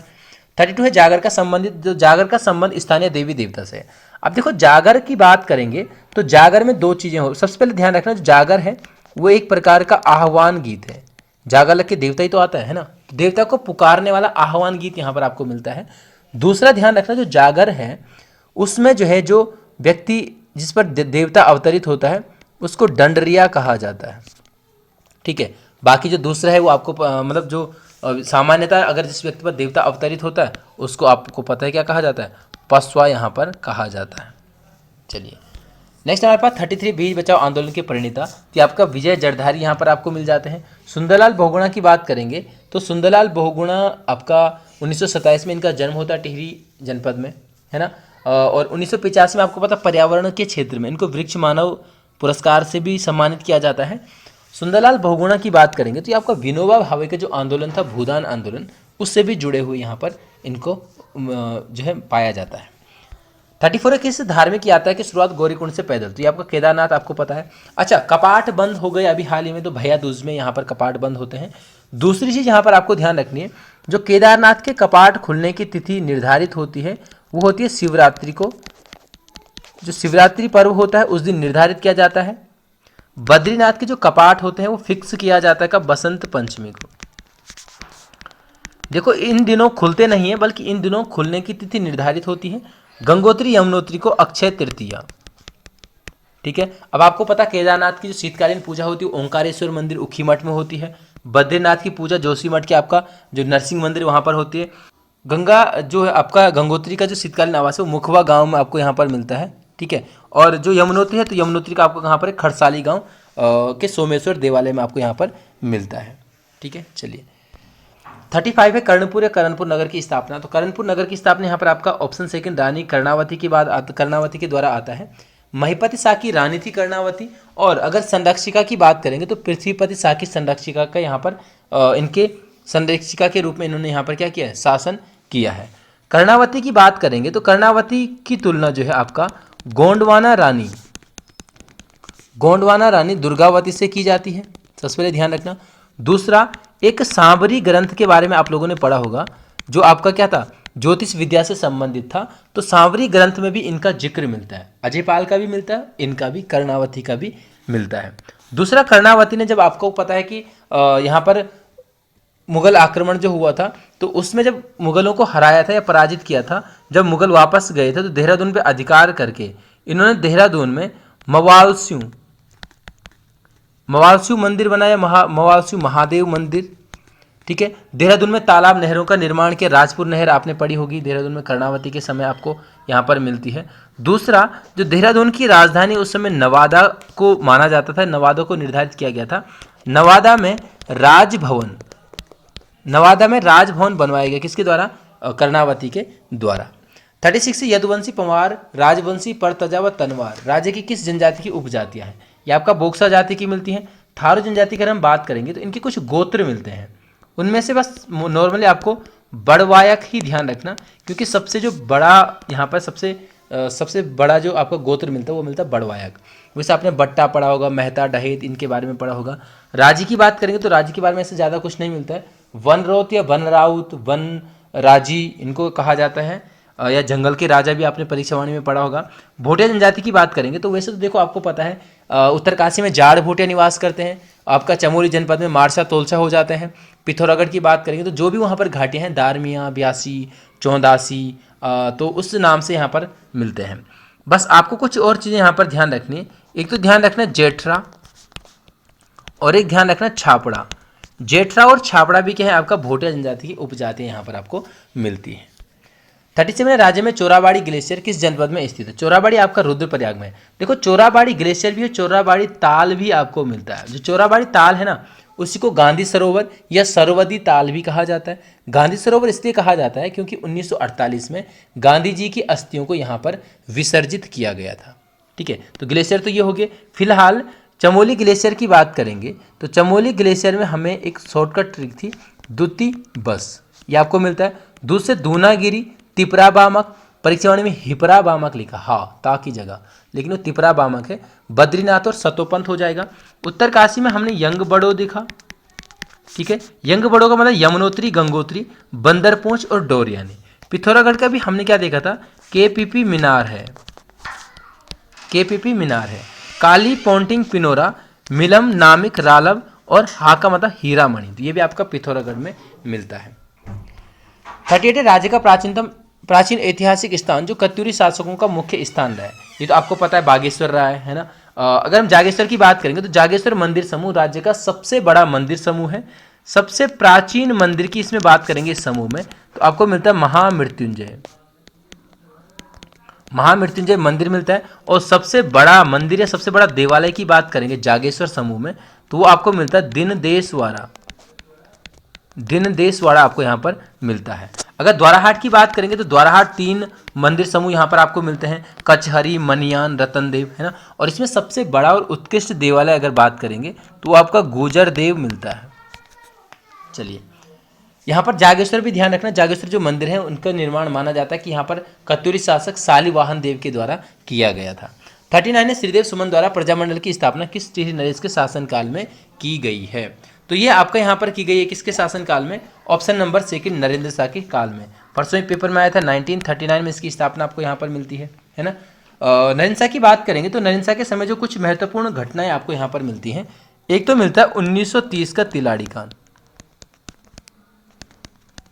32 है जागर का संबंधित, जो जागर का संबंध स्थानीय देवी देवता से है। अब देखो जागर की बात करेंगे तो जागर में दो चीज़ें हो, सबसे पहले ध्यान रखना जो जागर है वो एक प्रकार का आह्वान गीत है। जागर लग के देवता ही तो आता है ना, देवता को पुकारने वाला आह्वान गीत यहाँ पर आपको मिलता है। दूसरा ध्यान रखना जो जागर है उसमें जो है जो व्यक्ति जिस पर देवता अवतरित होता है उसको दंडरिया कहा जाता है। ठीक है, बाकी जो दूसरा है वो आपको मतलब जो सामान्यतः अगर जिस व्यक्ति पर देवता अवतरित होता है उसको आपको पता है क्या कहा जाता है, पसवा यहाँ पर कहा जाता है। चलिए नेक्स्ट हमारे पास 33 बीज बचाओ आंदोलन के प्रणेता, तो आपका विजय जड़धारी यहाँ पर आपको मिल जाते हैं। सुंदरलाल बहुगुणा की बात करेंगे तो सुंदरलाल बहुगुणा आपका 1927 में इनका जन्म होता है टिहरी जनपद में, है ना। और 1985 में आपको पता पर्यावरण के क्षेत्र में इनको वृक्ष मानव पुरस्कार से भी सम्मानित किया जाता है। सुंदरलाल बहुगुणा की बात करेंगे तो ये आपका विनोबा भावे का जो आंदोलन था भूदान आंदोलन उससे भी जुड़े हुए यहाँ पर इनको जो है पाया जाता है। 34 है किस धार्मिक यात्रा की शुरुआत गौरीकुंड से पैदल, तो ये आपका केदारनाथ आपको पता है। अच्छा कपाट बंद हो गए अभी हाल ही में, तो भैया दूज में यहाँ पर कपाट बंद होते हैं। दूसरी चीज़ यहाँ पर आपको ध्यान रखनी है, जो केदारनाथ के कपाट खुलने की तिथि निर्धारित होती है वो होती है शिवरात्रि को, जो शिवरात्रि पर्व होता है उस दिन निर्धारित किया जाता है। बद्रीनाथ के जो कपाट होते हैं वो फिक्स किया जाता है कब, बसंत पंचमी को। देखो इन दिनों खुलते नहीं है बल्कि इन दिनों खुलने की तिथि निर्धारित होती है। गंगोत्री यमुनोत्री को अक्षय तृतीया। ठीक है, अब आपको पता केदारनाथ की जो शीतकालीन पूजा होती है ओंकारेश्वर मंदिर उखीमठ में होती है। बद्रीनाथ की पूजा जोशीमठ के आपका जो नरसिंह मंदिर वहाँ पर होती है। गंगा जो है आपका गंगोत्री का जो शीतकालीन आवास है वो मुखवा गांव में आपको यहाँ पर मिलता है। ठीक है, और जो यमुनोत्री है तो यमुनोत्री का आपको कहाँ पर है, खड़साली गाँव के सोमेश्वर देवालय में आपको यहाँ पर मिलता है। ठीक है, चलिए 35 है कर्णपुर या करणपुर नगर की स्थापना, तो करणपुर नगर की स्थापना यहाँ पर आपका ऑप्शन सेकंड रानी कर्णावती के बाद कर्णावती के द्वारा आता है। महिपति शाह की रानी थी कर्णावती, और अगर संरक्षिका की बात करेंगे तो पृथ्वीपति शाह की संरक्षिका का यहाँ पर इनके संरक्षिका के रूप में इन्होंने यहाँ पर क्या किया है, शासन किया है। कर्णावती की बात करेंगे तो कर्णावती की तुलना जो है आपका गोंडवाना रानी दुर्गावती से की जाती है, सबसे पहले ध्यान रखना। दूसरा एक सांबरी ग्रंथ के बारे में आप लोगों ने पढ़ा होगा जो आपका क्या था, ज्योतिष विद्या से संबंधित था, तो सांवरी ग्रंथ में भी इनका जिक्र मिलता है। अजयपाल का भी मिलता है, इनका भी कर्णावती का भी मिलता है। दूसरा कर्णावती ने जब आपको पता है कि यहाँ पर मुगल आक्रमण जो हुआ था तो उसमें जब मुगलों को हराया था या पराजित किया था, जब मुगल वापस गए थे तो देहरादून पे अधिकार करके इन्होंने देहरादून में मवालस्यु मंदिर बनाया, मवालस्यु महादेव मंदिर। ठीक है, देहरादून में तालाब नहरों का निर्माण किया, राजपुर नहर आपने पढ़ी होगी देहरादून में कर्णावती के समय आपको यहाँ पर मिलती है। दूसरा जो देहरादून की राजधानी उस समय नवादा को माना जाता था, नवादा को निर्धारित किया गया था। नवादा में राजभवन बनवाया गया, किसके द्वारा, कर्णावती के द्वारा। 36 यदुवंशी पंवार राजवंशी परतजा व तनवार राज्य की किस जनजाति की उपजातियां हैं, ये आपका बोक्सा जाति की मिलती हैं। थारू जनजाति की अगर हम बात करेंगे तो इनके कुछ गोत्र मिलते हैं, उनमें से बस नॉर्मली आपको बड़वायक ही ध्यान रखना, क्योंकि सबसे जो बड़ा यहाँ पर सबसे बड़ा जो आपका गोत्र मिलता है वो मिलता है बड़वायक। वैसे आपने बट्टा पढ़ा होगा, मेहता, डहेत, इनके बारे में पढ़ा होगा। राजी की बात करेंगे तो राजी के बारे में ऐसे ज़्यादा कुछ नहीं मिलता है। वन रौत या वन राउत, वन राजी इनको कहा जाता है, या जंगल के राजा भी आपने परीक्षा वाणी में पढ़ा होगा। भोटिया जनजाति की बात करेंगे तो वैसे तो देखो आपको पता है उत्तरकाशी में जाड़ भोटिया निवास करते हैं। आपका चमोली जनपद में मारसा तोलसा हो जाते हैं। पिथौरागढ़ की बात करेंगे तो जो भी वहाँ पर घाटियाँ हैं, दारमिया, ब्यासी, चौंदासी, तो उस नाम से यहाँ पर मिलते हैं। बस आपको कुछ और चीज़ें यहाँ पर ध्यान रखनी है। एक तो ध्यान रखना जेठरा और एक ध्यान रखना छापड़ा। जेठरा और छापड़ा भी क्या है, आपका भोटिया जनजाति की उपजातियाँ यहाँ पर आपको मिलती हैं। 37 राज्य में चोराबाड़ी ग्लेशियर किस जनपद में स्थित है? चोराबाड़ी आपका रुद्रप्रयाग में है। देखो चोराबाड़ी ग्लेशियर भी है, चोराबाड़ी ताल भी आपको मिलता है। जो चोराबाड़ी ताल है ना, उसी को गांधी सरोवर या सरवदी ताल भी कहा जाता है। गांधी सरोवर इसलिए कहा जाता है क्योंकि 1948 में गांधी जी की अस्थियों को यहाँ पर विसर्जित किया गया था। ठीक है, तो ग्लेशियर तो ये हो गए। फिलहाल चमोली ग्लेशियर की बात करेंगे तो चमोली ग्लेशियर में हमें एक शॉर्टकट ट्रिक थी, दूती बस, ये आपको मिलता है। दूध से दूनागिरी, तिपरा बामक, परीक्षावाणी में हिपरा बामक लिखा, हाँ ता की जगह, लेकिन वो तिपरा बामक है। बद्रीनाथ और सतोपंथ हो जाएगा। उत्तरकाशी में हमने यंग बड़ो देखा। ठीक है, यंग बड़ो का मतलब यमुनोत्री, गंगोत्री, बंदरपोंछ और डोरियानी। पिथौरागढ़ का भी हमने क्या देखा था, केपीपी मीनार है, केपीपी मीनार है। काली, पोंटिंग, पिनोरा, मिलम, नामिक, रालव और हाका मतलब हीरामणि, तो ये भी आपका पिथौरागढ़ में मिलता है। 38 राज्य का प्राचीन ऐतिहासिक स्थान जो कत्यूरी शासकों का मुख्य स्थान रहा है, ये तो आपको पता है बागेश्वर रहा है ना। अगर हम जागेश्वर की बात करेंगे तो जागेश्वर मंदिर समूह राज्य का सबसे बड़ा मंदिर समूह है। सबसे प्राचीन मंदिर की इसमें बात करेंगे इस समूह में तो आपको मिलता है महामृत्युंजय, महामृत्युंजय मंदिर मिलता है। और सबसे बड़ा मंदिर या सबसे बड़ा देवालय की बात करेंगे जागेश्वर समूह में तो वो आपको मिलता है दिनदेशवाड़ा, दिनदेशवाड़ा आपको यहाँ पर मिलता है। अगर द्वाराहाट की बात करेंगे तो द्वाराहाट 3 मंदिर समूह यहाँ पर आपको मिलते हैं, कचहरी, मनियान, रतनदेव, है ना। और इसमें सबसे बड़ा और उत्कृष्ट देवालय अगर बात करेंगे तो आपका गुजर देव मिलता है। चलिए, यहाँ पर जागेश्वर भी ध्यान रखना, जागेश्वर जो मंदिर है उनका निर्माण माना जाता है कि यहाँ पर कत्यूरी शासक शालिवाहन देव के द्वारा किया गया था। 39 में श्रीदेव सुमन द्वारा प्रजामंडल की स्थापना किस टिहरी नरेश के शासनकाल में की गई है? तो ये आपका यहाँ पर की गई है किसके शासनकाल में? Option number second, Narendra Shah के काल में। परसों एक पेपर में आया था 1939 में इसकी स्थापना आपको यहाँ पर मिलती है ना। नरेंद्र शाह की बात करेंगे तो नरेंद्र शाह के समय जो कुछ महत्वपूर्ण घटनाएं आपको यहाँ पर मिलती हैं, एक तो मिलता है 1930 का तिलाड़ी कांड,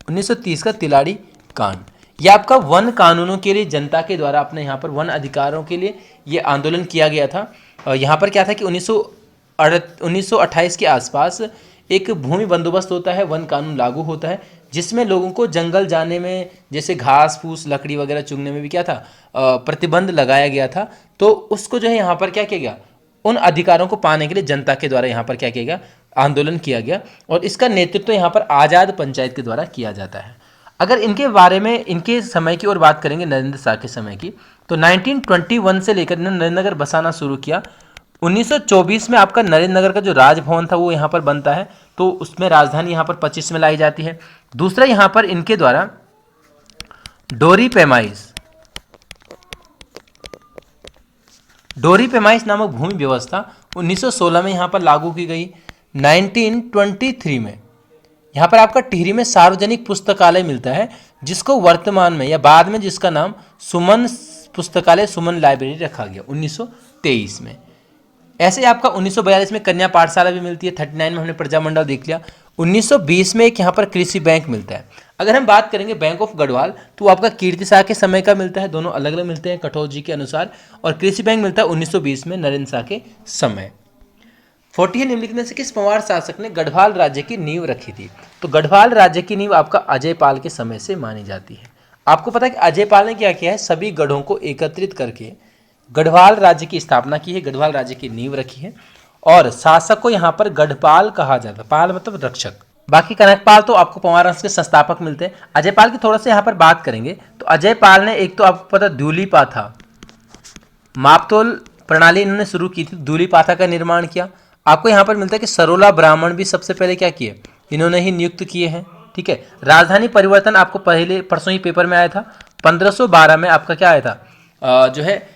1930 का तिलाड़ी कांड। यह आपका वन कानूनों के लिए जनता के द्वारा अपने यहाँ पर वन अधिकारों के लिए ये आंदोलन किया गया था। यहाँ पर क्या था कि 1928 के आसपास एक भूमि बंदोबस्त होता है, वन कानून लागू होता है, जिसमें लोगों को जंगल जाने में, जैसे घास फूस लकड़ी वगैरह चुगने में भी क्या था, प्रतिबंध लगाया गया था। तो उसको जो है यहाँ पर क्या किया गया, उन अधिकारों को पाने के लिए जनता के द्वारा यहाँ पर क्या किया गया, आंदोलन किया गया। और इसका नेतृत्व यहाँ पर आज़ाद पंचायत के द्वारा किया जाता है। अगर इनके बारे में, इनके समय की और बात करेंगे, नरेंद्र शाह के समय की, तो 1921 से लेकर नरेंद्र नगर बसाना शुरू किया। 1924 में आपका नरेंद्र नगर का जो राजभवन था वो यहाँ पर बनता है, तो उसमें राजधानी यहाँ पर 25 में लाई जाती है। दूसरा यहाँ पर इनके द्वारा डोरी पैमाइश नामक भूमि व्यवस्था 1916 में यहाँ पर लागू की गई। 1923 में यहाँ पर आपका टिहरी में सार्वजनिक पुस्तकालय मिलता है, जिसको वर्तमान में या बाद में जिसका नाम सुमन पुस्तकालय, सुमन लाइब्रेरी रखा गया 1923 में। ऐसे आपका 1942 में कन्या पाठशाला भी मिलती है। 39 में हमने प्रजामंडल देख लिया। 1920 में एक यहाँ पर कृषि बैंक मिलता है। अगर हम बात करेंगे बैंक ऑफ गढ़वाल तो आपका कीर्ति शाह के समय का मिलता है, दोनों अलग अलग मिलते हैं कठोर जी के अनुसार। और कृषि बैंक मिलता है 1920 में नरेंद्र शाह के समय। 40 है निम्नलिखित में से किस पंवार शासक ने गढ़वाल राज्य की नींव रखी थी? तो गढ़वाल राज्य की नींव आपका अजय पाल के समय से मानी जाती है। आपको पता है कि अजय पाल ने क्या किया है, सभी गढ़ों को एकत्रित करके गढ़वाल राज्य की स्थापना की है, गढ़वाल राज्य की नींव रखी है। और शासक को यहाँ पर गढ़पाल कहा जाता है, पाल मतलब रक्षक। बाकी कनकपाल तो आपको पंवार वंश के संस्थापक मिलते हैं। अजय पाल की थोड़ा सा यहाँ पर बात करेंगे तो अजय पाल ने एक तो आपको पता द्यूली पाथा मापतोल प्रणाली इन्होंने शुरू की थी, द्यूली पाथा का निर्माण किया। आपको यहाँ पर मिलता है कि सरोला ब्राह्मण भी सबसे पहले क्या किए, इन्होंने ही नियुक्त किए हैं। ठीक है, राजधानी परिवर्तन आपको पहले परसों ही पेपर में आया था। 1512 में आपका क्या आया था, जो है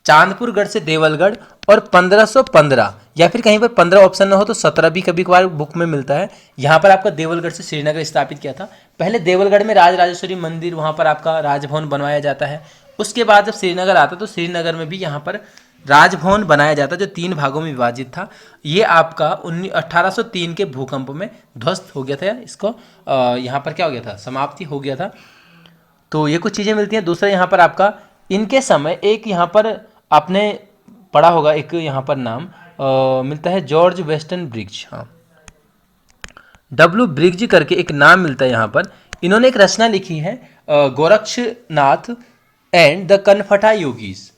चांदपुरगढ़ से देवलगढ़। और 1515 या फिर कहीं पर 15 ऑप्शन ना हो तो 17 भी कभी कभार बुक में मिलता है। यहाँ पर आपका देवलगढ़ से श्रीनगर स्थापित किया था। पहले देवलगढ़ में राजराजेश्वरी मंदिर, वहाँ पर आपका राजभवन बनवाया जाता है। उसके बाद जब श्रीनगर आता तो श्रीनगर में भी यहाँ पर राजभवन बनाया जाता जो 3 भागों में विभाजित था। ये आपका 1803 के भूकंप में ध्वस्त हो गया था, इसको यहाँ पर क्या हो गया था, समाप्ति हो गया था। तो ये कुछ चीज़ें मिलती हैं। दूसरा यहाँ पर आपका इनके समय एक यहाँ पर आपने पढ़ा होगा, एक यहाँ पर नाम मिलता है जॉर्ज वेस्टन ब्रिग्ज। हाँ, डब्ल्यू ब्रिग्ज करके एक नाम मिलता है यहाँ पर। इन्होंने एक रचना लिखी है गोरक्षनाथ एंड द कनफटा योगीज,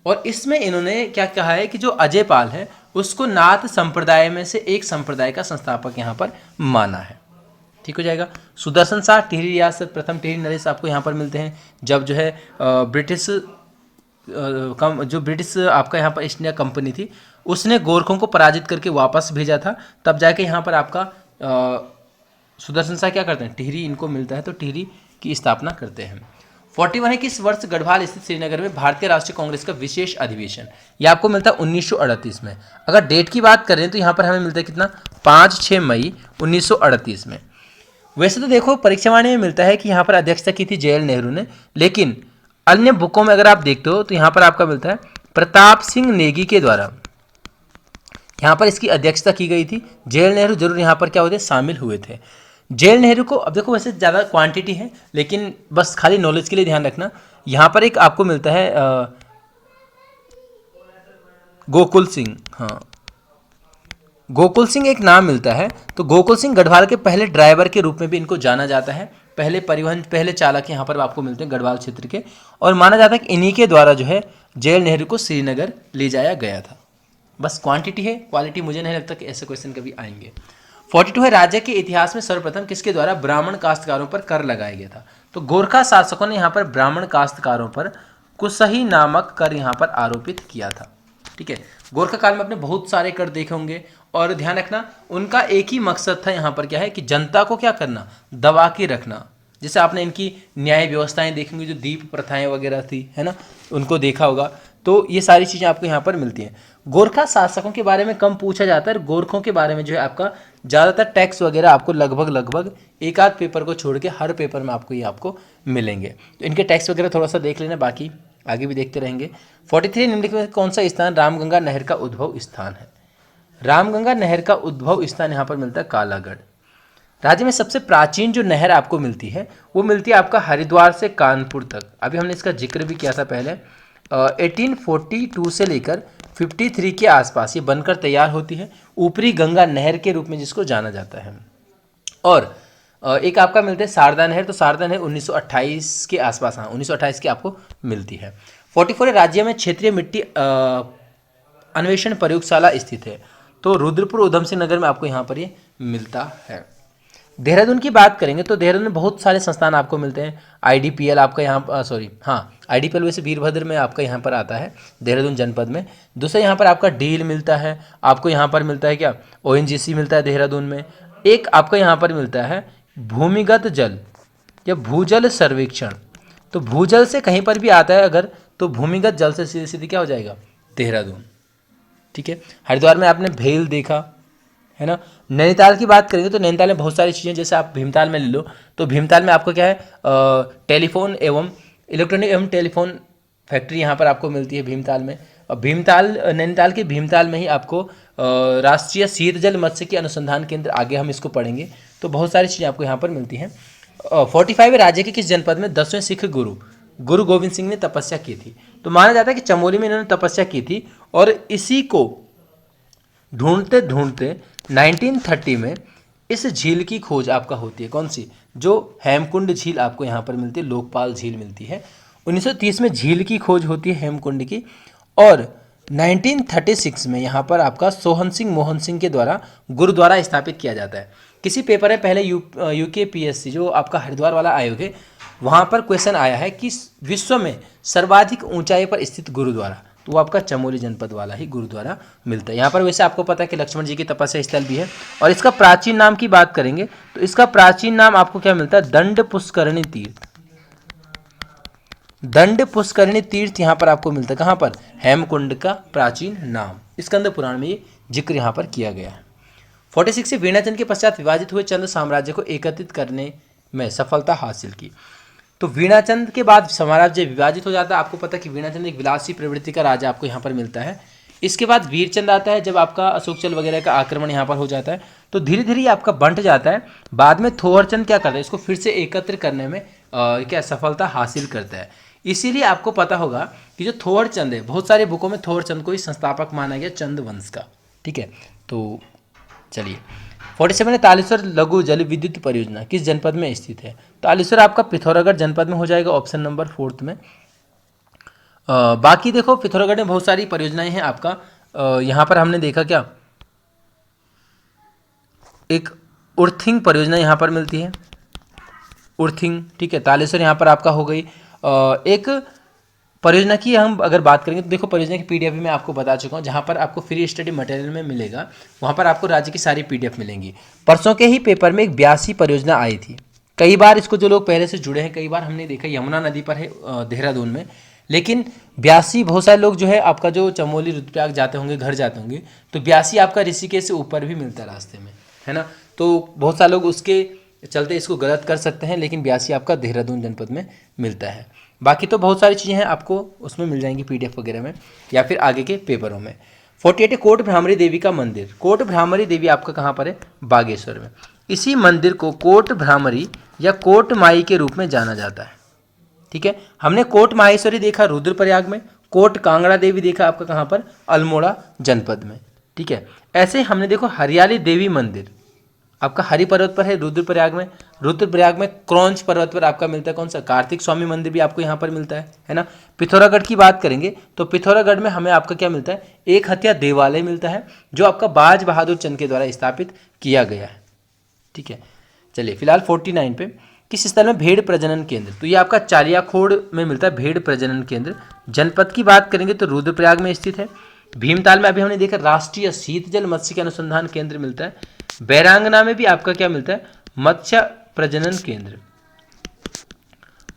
और इसमें इन्होंने क्या कहा है कि जो अजय पाल है उसको नाथ संप्रदाय में से एक संप्रदाय का संस्थापक यहाँ पर माना है। ठीक हो जाएगा। सुदर्शन शाह टिहरी रियासत, प्रथम टिहरी नरेश आपको यहाँ पर मिलते हैं। जब जो है ब्रिटिश आपका यहाँ पर ईस्ट इंडिया कंपनी थी, उसने गोरखों को पराजित करके वापस भेजा था, तब जाके यहाँ पर आपका सुदर्शन शाह क्या करते हैं, टिहरी इनको मिलता है, तो टिहरी की स्थापना करते हैं। 41 है, किस वर्ष गढ़वाल स्थित श्रीनगर में भारतीय राष्ट्रीय कांग्रेस का विशेष अधिवेशन, यह आपको मिलता है 1938 में। अगर डेट की बात करें तो यहाँ पर हमें मिलता है कितना, 5-6 मई 1938 में। वैसे तो देखो परीक्षावाणी में मिलता है कि यहाँ पर अध्यक्षता की थी जवाहरलाल नेहरू ने, लेकिन अन्य बुकों में अगर आप देखते हो तो यहाँ पर आपका मिलता है प्रताप सिंह नेगी के द्वारा यहाँ पर इसकी अध्यक्षता की गई थी। जवाहरलाल नेहरू जरूर यहाँ पर क्या होते शामिल हुए थे। जवाहरलाल नेहरू को, अब देखो वैसे ज़्यादा क्वांटिटी है लेकिन बस खाली नॉलेज के लिए ध्यान रखना। यहाँ पर एक आपको मिलता है गोकुल सिंह। हाँ, गोकुल सिंह एक नाम मिलता है। तो गोकुल सिंह गढ़वाल के पहले ड्राइवर के रूप में भी इनको जाना जाता है। पहले चालक यहाँ पर आपको मिलते हैं गढ़वाल क्षेत्र के, और माना जाता है कि इन्हीं के द्वारा जो है जवाहरलाल नेहरू को श्रीनगर ले जाया गया था। बस क्वांटिटी है, क्वालिटी मुझे नहीं लगता कि ऐसे क्वेश्चन कभी आएंगे। 42 है, राज्य के इतिहास में सर्वप्रथम किसके द्वारा ब्राह्मण काश्तकारों पर कर लगाया गया था। तो गोरखा शासकों ने यहाँ पर ब्राह्मण काश्तकारों पर कुसही नामक कर यहाँ पर आरोपित किया था। ठीक है, गोरखा काल में आपने बहुत सारे कर देखे होंगे, और ध्यान रखना उनका एक ही मकसद था यहाँ पर क्या है कि जनता को क्या करना, दबा के रखना। जैसे आपने इनकी न्याय व्यवस्थाएं देखेंगे, जो दीप प्रथाएं वगैरह थी, है ना, उनको देखा होगा। तो ये सारी चीज़ें आपको यहाँ पर मिलती हैं। गोरखा शासकों के बारे में कम पूछा जाता है, गोरखों के बारे में जो है आपका ज़्यादातर टैक्स वगैरह आपको लगभग एक आध पेपर को छोड़ के हर पेपर में आपको ये आपको मिलेंगे। तो इनके टैक्स वगैरह थोड़ा सा देख लेना, बाकी आगे भी देखते रहेंगे। 43 निम्नलिखित में कौन सा स्थान रामगंगा नहर का उद्भव स्थान है। रामगंगा नहर का उद्भव स्थान यहाँ पर मिलता है कालागढ़। राज्य में सबसे प्राचीन जो नहर आपको मिलती है वो मिलती है आपका हरिद्वार से कानपुर तक। अभी हमने इसका जिक्र भी किया था पहले। 1842 से लेकर 53 के आसपास ये बनकर तैयार होती है, ऊपरी गंगा नहर के रूप में जिसको जाना जाता है। और एक आपका मिलता है शारदा नहर, तो शारदा नहर 1928 के आसपास, हाँ 1928 की आपको मिलती है। 44 राज्य में क्षेत्रीय मिट्टी अन्वेषण प्रयोगशाला स्थित है, तो रुद्रपुर उधम सिंह नगर में आपको यहाँ पर ये मिलता है। देहरादून की बात करेंगे तो देहरादून में बहुत सारे संस्थान आपको मिलते हैं। IDPL आपका यहाँ IDPL वैसे वीरभद्र में आपका यहाँ पर आता है देहरादून जनपद में। दूसरा यहाँ पर आपका डील मिलता है, आपको यहाँ पर मिलता है क्या, ONGC मिलता है देहरादून में। एक आपका यहाँ पर मिलता है भूमिगत जल या भूजल सर्वेक्षण, तो भूजल से कहीं पर भी आता है अगर, तो भूमिगत जल से सीधे सीधे क्या हो जाएगा, देहरादून। ठीक है, हरिद्वार में आपने भेल देखा है ना। नैनीताल की बात करेंगे तो नैनीताल में बहुत सारी चीज़ें, जैसे आप भीमताल में ले लो तो भीमताल में आपको क्या है, टेलीफोन एवं इलेक्ट्रॉनिक एवं टेलीफोन फैक्ट्री यहाँ पर आपको मिलती है भीमताल में। और नैनीताल के भीमताल में ही आपको राष्ट्रीय शीतजल मत्स्यिकी अनुसंधान केंद्र, आगे हम इसको पढ़ेंगे। तो बहुत सारी चीज़ें आपको यहाँ पर मिलती हैं। 45 राज्य के किस जनपद में 10वें सिख गुरु गोविंद सिंह ने तपस्या की थी। तो माना जाता है कि चमोली में इन्होंने तपस्या की थी, और इसी को ढूंढते ढूंढते 1930 में इस झील की खोज आपका होती है। कौन सी, जो हेमकुंड झील आपको यहाँ पर मिलती है, लोकपाल झील मिलती है। 1930 में झील की खोज होती है हेमकुंड की, और 1936 में यहाँ पर आपका सोहन सिंह मोहन सिंह के द्वारा गुरुद्वारा स्थापित किया जाता है। किसी पेपर में पहले UKPSC जो आपका हरिद्वार वाला आयोग है, वहाँ पर क्वेश्चन आया है कि विश्व में सर्वाधिक ऊंचाई पर स्थित गुरुद्वारा, तो वो आपका चमोली जनपद वाला ही गुरुद्वारा मिलता है। यहाँ पर वैसे आपको पता है कि लक्ष्मण जी की तपस्या स्थल भी है। और इसका प्राचीन नाम की बात करेंगे तो इसका प्राचीन नाम आपको क्या मिलता है, दंड पुष्करणी तीर्थ। दंड पुष्करणी तीर्थ यहाँ पर आपको मिलता है, कहाँ पर, हेमकुंड का प्राचीन नाम, स्कंद पुराण में ये जिक्र यहाँ पर किया गया है। 46 से वीणाचंद के पश्चात विभाजित हुए चंद साम्राज्य को एकत्रित करने में सफलता हासिल की। तो वीणाचंद के बाद साम्राज्य विभाजित हो जाता है। आपको पता है कि वीणाचंद एक विलासी प्रवृत्ति का राजा आपको यहाँ पर मिलता है। इसके बाद वीरचंद आता है, जब आपका अशोकचल वगैरह का आक्रमण यहाँ पर हो जाता है, तो धीरे धीरे ये आपका बंट जाता है। बाद में थोहरचंद क्या करता है, इसको फिर से एकत्र करने में क्या सफलता हासिल करता है। इसीलिए आपको पता होगा कि जो थोहरचंद है, बहुत सारे बुकों में थोहरचंद को ही संस्थापक माना गया चंद वंश का। ठीक है, तो चलिए 47 है, तालेश्वर लघु जल विद्युत परियोजना किस जनपद में स्थित है? तालेश्वर आपका पिथौरागढ़ जनपद में हो जाएगा, ऑप्शन नंबर 4 में। बाकी देखो पिथौरागढ़ में बहुत सारी परियोजनाएं हैं आपका। यहाँ पर हमने देखा क्या, एक उर्थिंग परियोजना यहाँ पर मिलती है, उर्थिंग। ठीक है, तालेश्वर यहाँ पर आपका हो गई। एक परियोजना की हम अगर बात करेंगे तो देखो परियोजना की पीडीएफ भी मैं आपको बता चुका हूँ, जहाँ पर आपको फ्री स्टडी मटेरियल में मिलेगा, वहाँ पर आपको राज्य की सारी पीडीएफ मिलेंगी। परसों के ही पेपर में एक 82 परियोजना आई थी। कई बार इसको जो लोग पहले से जुड़े हैं, कई बार हमने देखा यमुना नदी पर है देहरादून में, लेकिन 82 बहुत सारे लोग जो है आपका जो चमोली रुद्रप्रयाग जाते होंगे, घर जाते होंगे, तो 82 आपका ऋषिकेश से ऊपर भी मिलता है रास्ते में, है ना। तो बहुत सारे लोग उसके चलते इसको गलत कर सकते हैं, लेकिन 82 आपका देहरादून जनपद में मिलता है। बाकी तो बहुत सारी चीज़ें हैं, आपको उसमें मिल जाएंगी पीडीएफ वगैरह में या फिर आगे के पेपरों में। 48 है, कोट भ्रामरी देवी का मंदिर। कोट भ्रामरी देवी आपका कहाँ पर है? बागेश्वर में। इसी मंदिर को कोट भ्रामरी या कोट माई के रूप में जाना जाता है। ठीक है, हमने कोट माहेश्वरी देखा रुद्रप्रयाग में, कोट कांगड़ा देवी देखा आपका कहाँ पर? अल्मोड़ा जनपद में। ठीक है, ऐसे हमने देखो हरियाली देवी मंदिर आपका हरि पर्वत पर है रुद्रप्रयाग में। रुद्रप्रयाग में क्रौंच पर्वत पर आपका मिलता है कौन सा? कार्तिक स्वामी मंदिर भी आपको यहाँ पर मिलता है ना। पिथौरागढ़ की बात करेंगे तो पिथौरागढ़ में हमें आपका क्या मिलता है? एक हत्या देवालय मिलता है, जो आपका बाज बहादुर चंद के द्वारा स्थापित किया गया है। ठीक है, चलिए फिलहाल 49 पे, किस स्थल में भेड़ प्रजनन केंद्र? तो ये आपका चालियाखोड़ में मिलता है भेड़ प्रजनन केंद्र। जनपद की बात करेंगे तो रुद्रप्रयाग में स्थित है। भीमताल में अभी हमने देखा राष्ट्रीय शीतजल मत्स्य अनुसंधान केंद्र मिलता है। बैरांगना में भी आपका क्या मिलता है? मत्स्य प्रजनन केंद्र,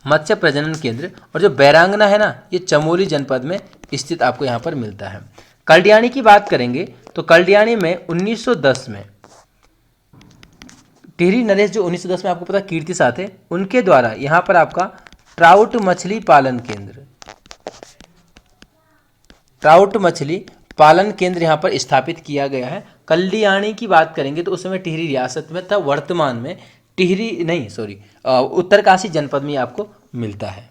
मत्स्य प्रजनन केंद्र। और जो बैरांगना है ना, ये चमोली जनपद में स्थित आपको यहाँ पर मिलता है। कल्डियानी की बात करेंगे तो कल्डियानी में 1910 में टिहरी नरेश, जो 1910 में आपको पता कीर्ति साथ है, उनके द्वारा यहाँ पर आपका ट्राउट मछली पालन केंद्र, ट्राउट मछली पालन केंद्र यहाँ पर स्थापित किया गया है। कल्याणी की बात करेंगे तो उस समय टिहरी रियासत में था, वर्तमान में टिहरी नहीं सॉरी उत्तरकाशी जनपद में आपको मिलता है।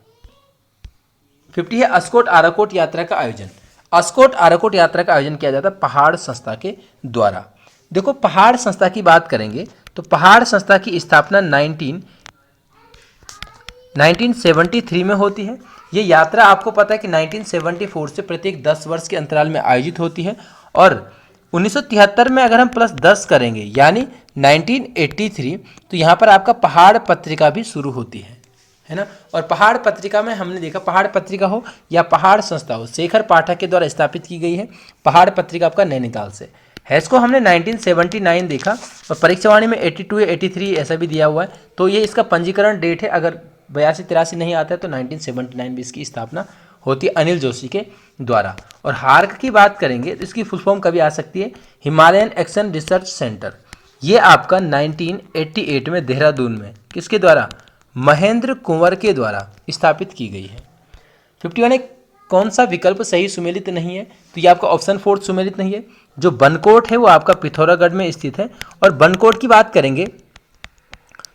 50 है, अस्कोट आराकोट यात्रा का आयोजन। अस्कोट आराकोट यात्रा का आयोजन किया जाता है पहाड़ संस्था के द्वारा। देखो पहाड़ संस्था की बात करेंगे तो पहाड़ संस्था की स्थापना 1973 में होती है। ये यात्रा आपको पता है कि 1974 से प्रत्येक 10 वर्ष के अंतराल में आयोजित होती है, और 1973 में अगर हम +10 करेंगे यानी 1983, तो यहाँ पर आपका पहाड़ पत्रिका भी शुरू होती है ना। और पहाड़ पत्रिका में हमने देखा, पहाड़ पत्रिका हो या पहाड़ संस्था हो, शेखर पाठक के द्वारा स्थापित की गई है। पहाड़ पत्रिका आपका नैनीताल से है। इसको हमने 1979 देखा, और परीक्षावाणी में 82 या 83 ऐसा भी दिया हुआ है। तो ये इसका पंजीकरण डेट है, अगर 82-83 नहीं आता है तो 1979 में इसकी स्थापना होती है अनिल जोशी के द्वारा। और हार्क की बात करेंगे तो इसकी फुल फॉर्म कभी आ सकती है हिमालयन एक्शन रिसर्च सेंटर। ये आपका 1988 में देहरादून में किसके द्वारा? महेंद्र कुंवर के द्वारा स्थापित की गई है। 51 है, कौन सा विकल्प सही सुमेलित नहीं है? तो ये आपका ऑप्शन 4 सुमेलित नहीं है। जो बनकोट है वो आपका पिथौरागढ़ में स्थित है। और बनकोट की बात करेंगे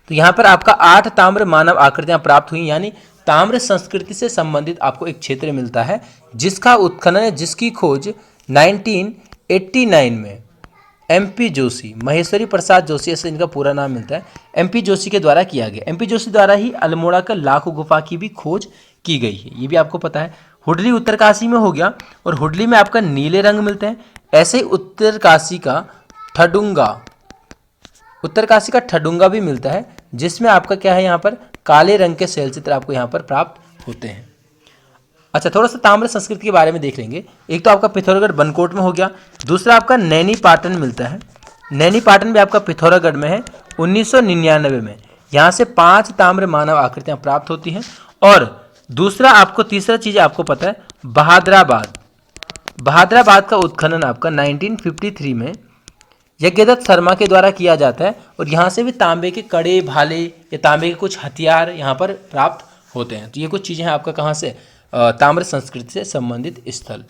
तो यहाँ पर आपका 8 ताम्र मानव आकृतियाँ प्राप्त हुई, यानी ताम्र संस्कृति से संबंधित आपको एक क्षेत्र मिलता है, जिसका उत्खनन, जिसकी खोज 1989 में MP जोशी, महेश्वरी प्रसाद जोशी ऐसे इनका पूरा नाम मिलता है, MP जोशी के द्वारा किया गया। MP जोशी द्वारा ही अल्मोड़ा का लाखो गुफा की भी खोज की गई है, ये भी आपको पता है। हुडली उत्तरकाशी में हो गया, और हुडली में आपका नीले रंग मिलते हैं। ऐसे ही उत्तरकाशी का ठडुंगा भी मिलता है, जिसमें आपका क्या है, यहाँ पर काले रंग के शैलचित्र आपको यहाँ पर प्राप्त होते हैं। अच्छा, थोड़ा सा ताम्र संस्कृति के बारे में देख लेंगे। एक तो आपका पिथौरागढ़ बनकोट में हो गया, दूसरा आपका नैनी पाटन मिलता है। नैनी पाटन भी आपका पिथौरागढ़ में है। 1999 में यहाँ से 5 ताम्र मानव आकृतियाँ प्राप्त होती हैं। और दूसरा आपको, तीसरा चीज़ आपको पता है, बहादराबाद का उत्खनन आपका 1953 में यज्ञदत्त शर्मा के द्वारा किया जाता है, और यहाँ से भी तांबे के कड़े भाले या तांबे के कुछ हथियार यहाँ पर प्राप्त होते हैं। तो ये कुछ चीज़ें हैं आपका कहाँ से, ताम्र संस्कृति से संबंधित स्थल।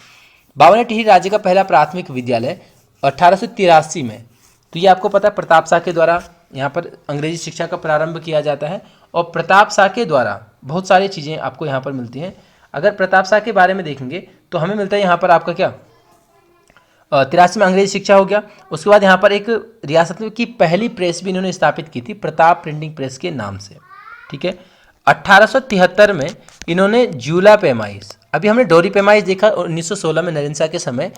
बावना टिहरी राज्य का पहला प्राथमिक विद्यालय 1883 में, तो ये आपको पता है प्रताप शाह के द्वारा यहाँ पर अंग्रेजी शिक्षा का प्रारंभ किया जाता है। और प्रताप शाह के द्वारा बहुत सारी चीज़ें आपको यहाँ पर मिलती हैं। अगर प्रताप शाह के बारे में देखेंगे तो हमें मिलता है यहाँ पर आपका क्या, 83 में अंग्रेजी शिक्षा हो गया। उसके बाद यहाँ पर एक रियासत की पहली प्रेस भी इन्होंने स्थापित की थी, प्रताप प्रिंटिंग प्रेस के नाम से, ठीक है। 1873 में इन्होंने जूला पैमाइश, अभी हमने डोरी पैमाइश देखा 1916 में नरेंद्र शाह के समय,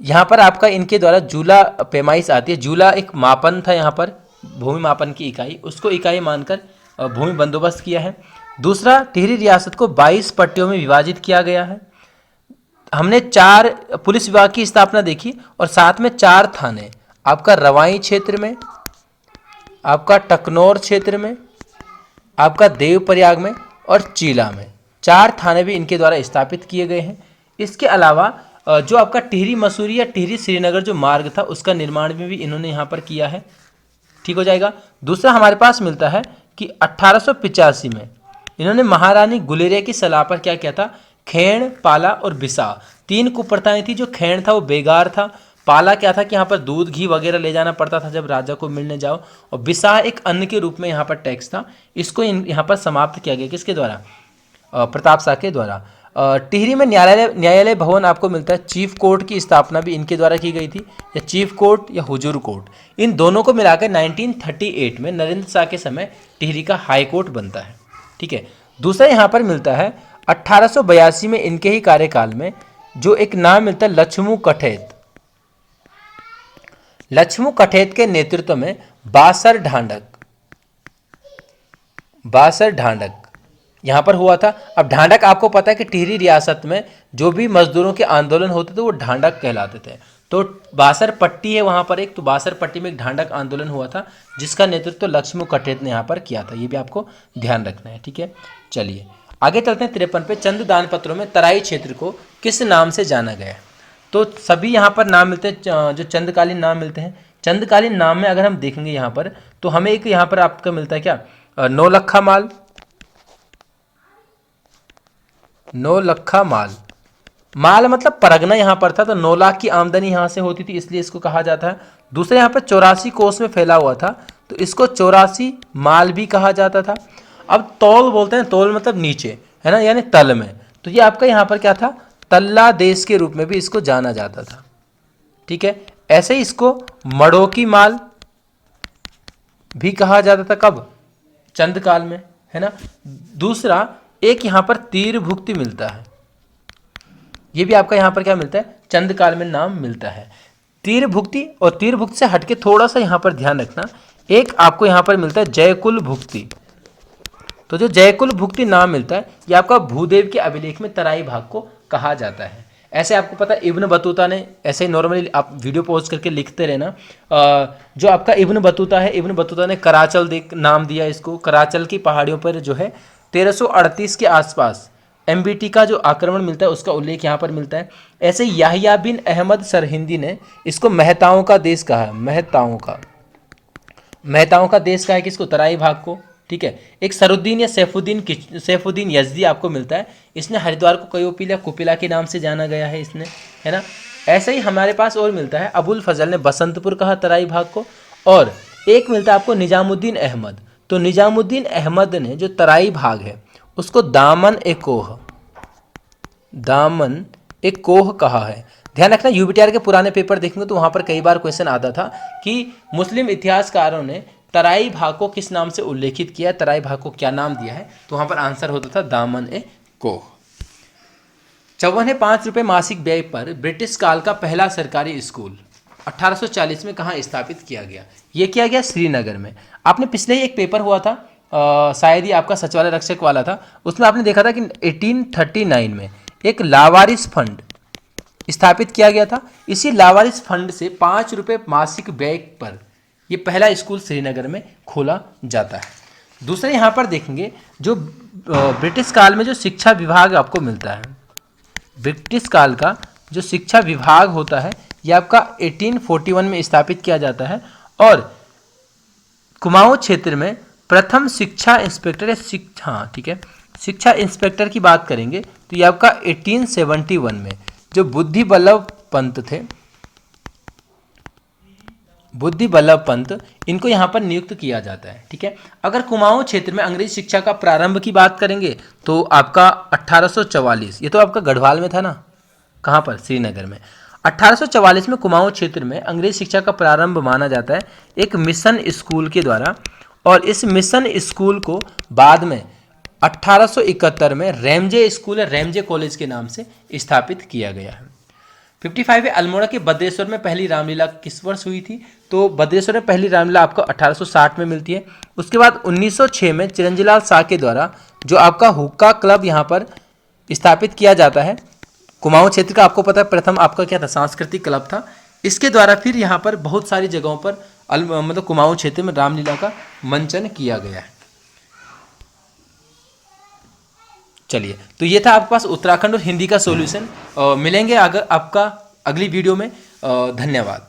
यहाँ पर आपका इनके द्वारा जूला पैमाइश आती है। जूला एक मापन था, यहाँ पर भूमि मापन की इकाई, उसको इकाई मानकर भूमि बंदोबस्त किया है। दूसरा, टिहरी रियासत को 22 पट्टियों में विभाजित किया गया है। हमने 4 पुलिस विभाग की स्थापना देखी और साथ में 4 थाने, आपका रवाई क्षेत्र में, आपका टकनौर क्षेत्र में, आपका देवप्रयाग में और चीला में 4 थाने भी इनके द्वारा स्थापित किए गए हैं। इसके अलावा जो आपका टिहरी मसूरी या टिहरी श्रीनगर जो मार्ग था उसका निर्माण भी इन्होंने यहाँ पर किया है, ठीक हो जाएगा। दूसरा हमारे पास मिलता है कि 1885 में इन्होंने महारानी गुलेरिया की सलाह पर क्या किया था, खैण, पाला और बिसा 3 कुप्रथाएं थी। जो खैण था वो बेगार था, पाला क्या था कि यहाँ पर दूध घी वगैरह ले जाना पड़ता था जब राजा को मिलने जाओ, और बिसा एक अन्न के रूप में यहाँ पर टैक्स था। इसको यहाँ पर समाप्त किया गया, किसके द्वारा, प्रताप शाह के द्वारा। टिहरी में न्यायालय भवन आपको मिलता है। चीफ कोर्ट की स्थापना भी इनके द्वारा की गई थी, या चीफ कोर्ट या हुजूर कोर्ट, इन दोनों को मिलाकर 1938 में नरेंद्र शाह के समय टिहरी का हाई कोर्ट बनता है, ठीक है। दूसरा यहाँ पर मिलता है 1882 में इनके ही कार्यकाल में जो एक नाम मिलता है लक्ष्मू कठेत। लक्ष्मू कठेत के नेतृत्व में बासर ढांडक यहाँ पर हुआ था। अब ढांडक आपको पता है कि टिहरी रियासत में जो भी मजदूरों के आंदोलन होते थे वो ढांडक कहलाते थे। तो बासर पट्टी है वहाँ पर एक, तो बासर पट्टी में एक ढांडक आंदोलन हुआ था जिसका नेतृत्व लक्ष्मू कठेत ने यहाँ पर किया था। ये भी आपको ध्यान रखना है, ठीक है। चलिए आगे चलते हैं 53 पे। चंद दान पत्रों में तराई क्षेत्र को किस नाम से जाना गया, तो सभी यहाँ पर नाम मिलते हैं, जो चंदकालीन नाम मिलते हैं। चंदकालीन नाम में अगर हम देखेंगे यहाँ पर तो हमें एक यहाँ पर आपका मिलता है क्या, नौलखा माल। नौलखा माल, माल मतलब परगना यहाँ पर था, तो 9 लाख की आमदनी यहाँ से होती थी इसलिए इसको कहा जाता है। दूसरे यहाँ पर 84 कोस में फैला हुआ था तो इसको 84 माल भी कहा जाता था। अब तौल बोलते हैं, तौल मतलब नीचे है ना, यानी तल में, तो ये आपका यहाँ पर क्या था, तल्ला देश के रूप में भी इसको जाना जाता था, ठीक है। ऐसे ही इसको मड़ोकी माल भी कहा जाता था, कब, चंद काल में, है ना। दूसरा एक यहाँ पर तीर भुक्ति मिलता है, ये भी आपका यहाँ पर क्या मिलता है, चंद काल में नाम मिलता है तीर भुक्ति। और तीर भुक्ति से हटके थोड़ा सा यहाँ पर ध्यान रखना, एक आपको यहाँ पर मिलता है जयकुल भुक्ति। तो जो जयकुल भुक्ति नाम मिलता है ये आपका भूदेव के अभिलेख में तराई भाग को कहा जाता है। ऐसे आपको पता है इब्न बतूता ने, ऐसे नॉर्मली आप वीडियो पॉज करके लिखते रहना, जो आपका इब्न बतूता है, इब्न बतूता ने कराचल नाम दिया इसको। कराचल की पहाड़ियों पर जो है 1338 के आसपास एमबीटी का जो आक्रमण मिलता है उसका उल्लेख यहाँ पर मिलता है। ऐसे याहिया बिन अहमद सरहिंदी ने इसको मेहताओं का देश कहा है, मेहताओं का देश कहा है किसको, तराई भाग को, ठीक है। एक सरुद्दीन या सैफुद्दीन यजदी आपको मिलता है, इसने हरिद्वार को कयोपिला कुपिला के नाम से जाना गया है इसने, है ना। ऐसे ही हमारे पास और मिलता है अबुल फजल ने बसंतपुर कहा तराई भाग को, और एक मिलता है आपको निजामुद्दीन अहमद। तो निजामुद्दीन अहमद ने जो तराई भाग है उसको दामन ए कोह कहा है। ध्यान रखना यूबीटीआर के पुराने पेपर देखेंगे तो वहाँ पर कई बार क्वेश्चन आता था कि मुस्लिम इतिहासकारों ने तराई भाग को किस नाम से उल्लेखित किया, तराई भाग को क्या नाम दिया है, तो वहाँ पर आंसर होता था दामन ए कोह। 54 रुपये मासिक व्यय पर ब्रिटिश काल का पहला सरकारी स्कूल 1840 में कहाँ स्थापित किया गया, ये किया गया श्रीनगर में। आपने पिछले ही एक पेपर हुआ था, शायद ही आपका सचिवालय रक्षक वाला था, उसमें आपने देखा था कि 1839 में एक लावारिस फंड स्थापित किया गया था। इसी लावारिस फंड से 5 रुपये मासिक व्यय पर ये पहला स्कूल श्रीनगर में खोला जाता है। दूसरे यहाँ पर देखेंगे जो ब्रिटिश काल में जो शिक्षा विभाग आपको मिलता है, ब्रिटिश काल का जो शिक्षा विभाग होता है ये आपका 1841 में स्थापित किया जाता है, और कुमाऊं क्षेत्र में प्रथम शिक्षा इंस्पेक्टर या हाँ ठीक है, शिक्षा इंस्पेक्टर की बात करेंगे तो ये आपका 1871 में जो बुद्धि बल्लभ पंत थे, बुद्धि बल्लभ पंत, इनको यहाँ पर नियुक्त किया जाता है। ठीक है। अगर कुमाऊं क्षेत्र में अंग्रेजी शिक्षा का प्रारंभ की बात करेंगे तो आपका 1844, ये तो आपका गढ़वाल में था ना, कहाँ पर, श्रीनगर में। 1844 में कुमाऊं क्षेत्र में अंग्रेजी शिक्षा का प्रारंभ माना जाता है एक मिशन स्कूल के द्वारा, और इस मिशन स्कूल को बाद में 1871 में रेमजे स्कूल, रेमजे कॉलेज के नाम से स्थापित किया गया है। 55 है, अल्मोड़ा के भद्रेश्वर में पहली रामलीला किस वर्ष हुई थी? तो भद्रेश्वर में पहली रामलीला आपको 1860 में मिलती है। उसके बाद 1906 में चिरंजीलाल शाह के द्वारा जो आपका हुक्का क्लब यहाँ पर स्थापित किया जाता है। कुमाऊं क्षेत्र का आपको पता है प्रथम आपका क्या था, सांस्कृतिक क्लब था। इसके द्वारा फिर यहाँ पर बहुत सारी जगहों पर मतलब कुमाऊं क्षेत्र में रामलीला का मंचन किया गया है। चलिए, तो ये था आपके पास उत्तराखंड और हिंदी का सॉल्यूशन। मिलेंगे अगर आपका अगली वीडियो में। धन्यवाद।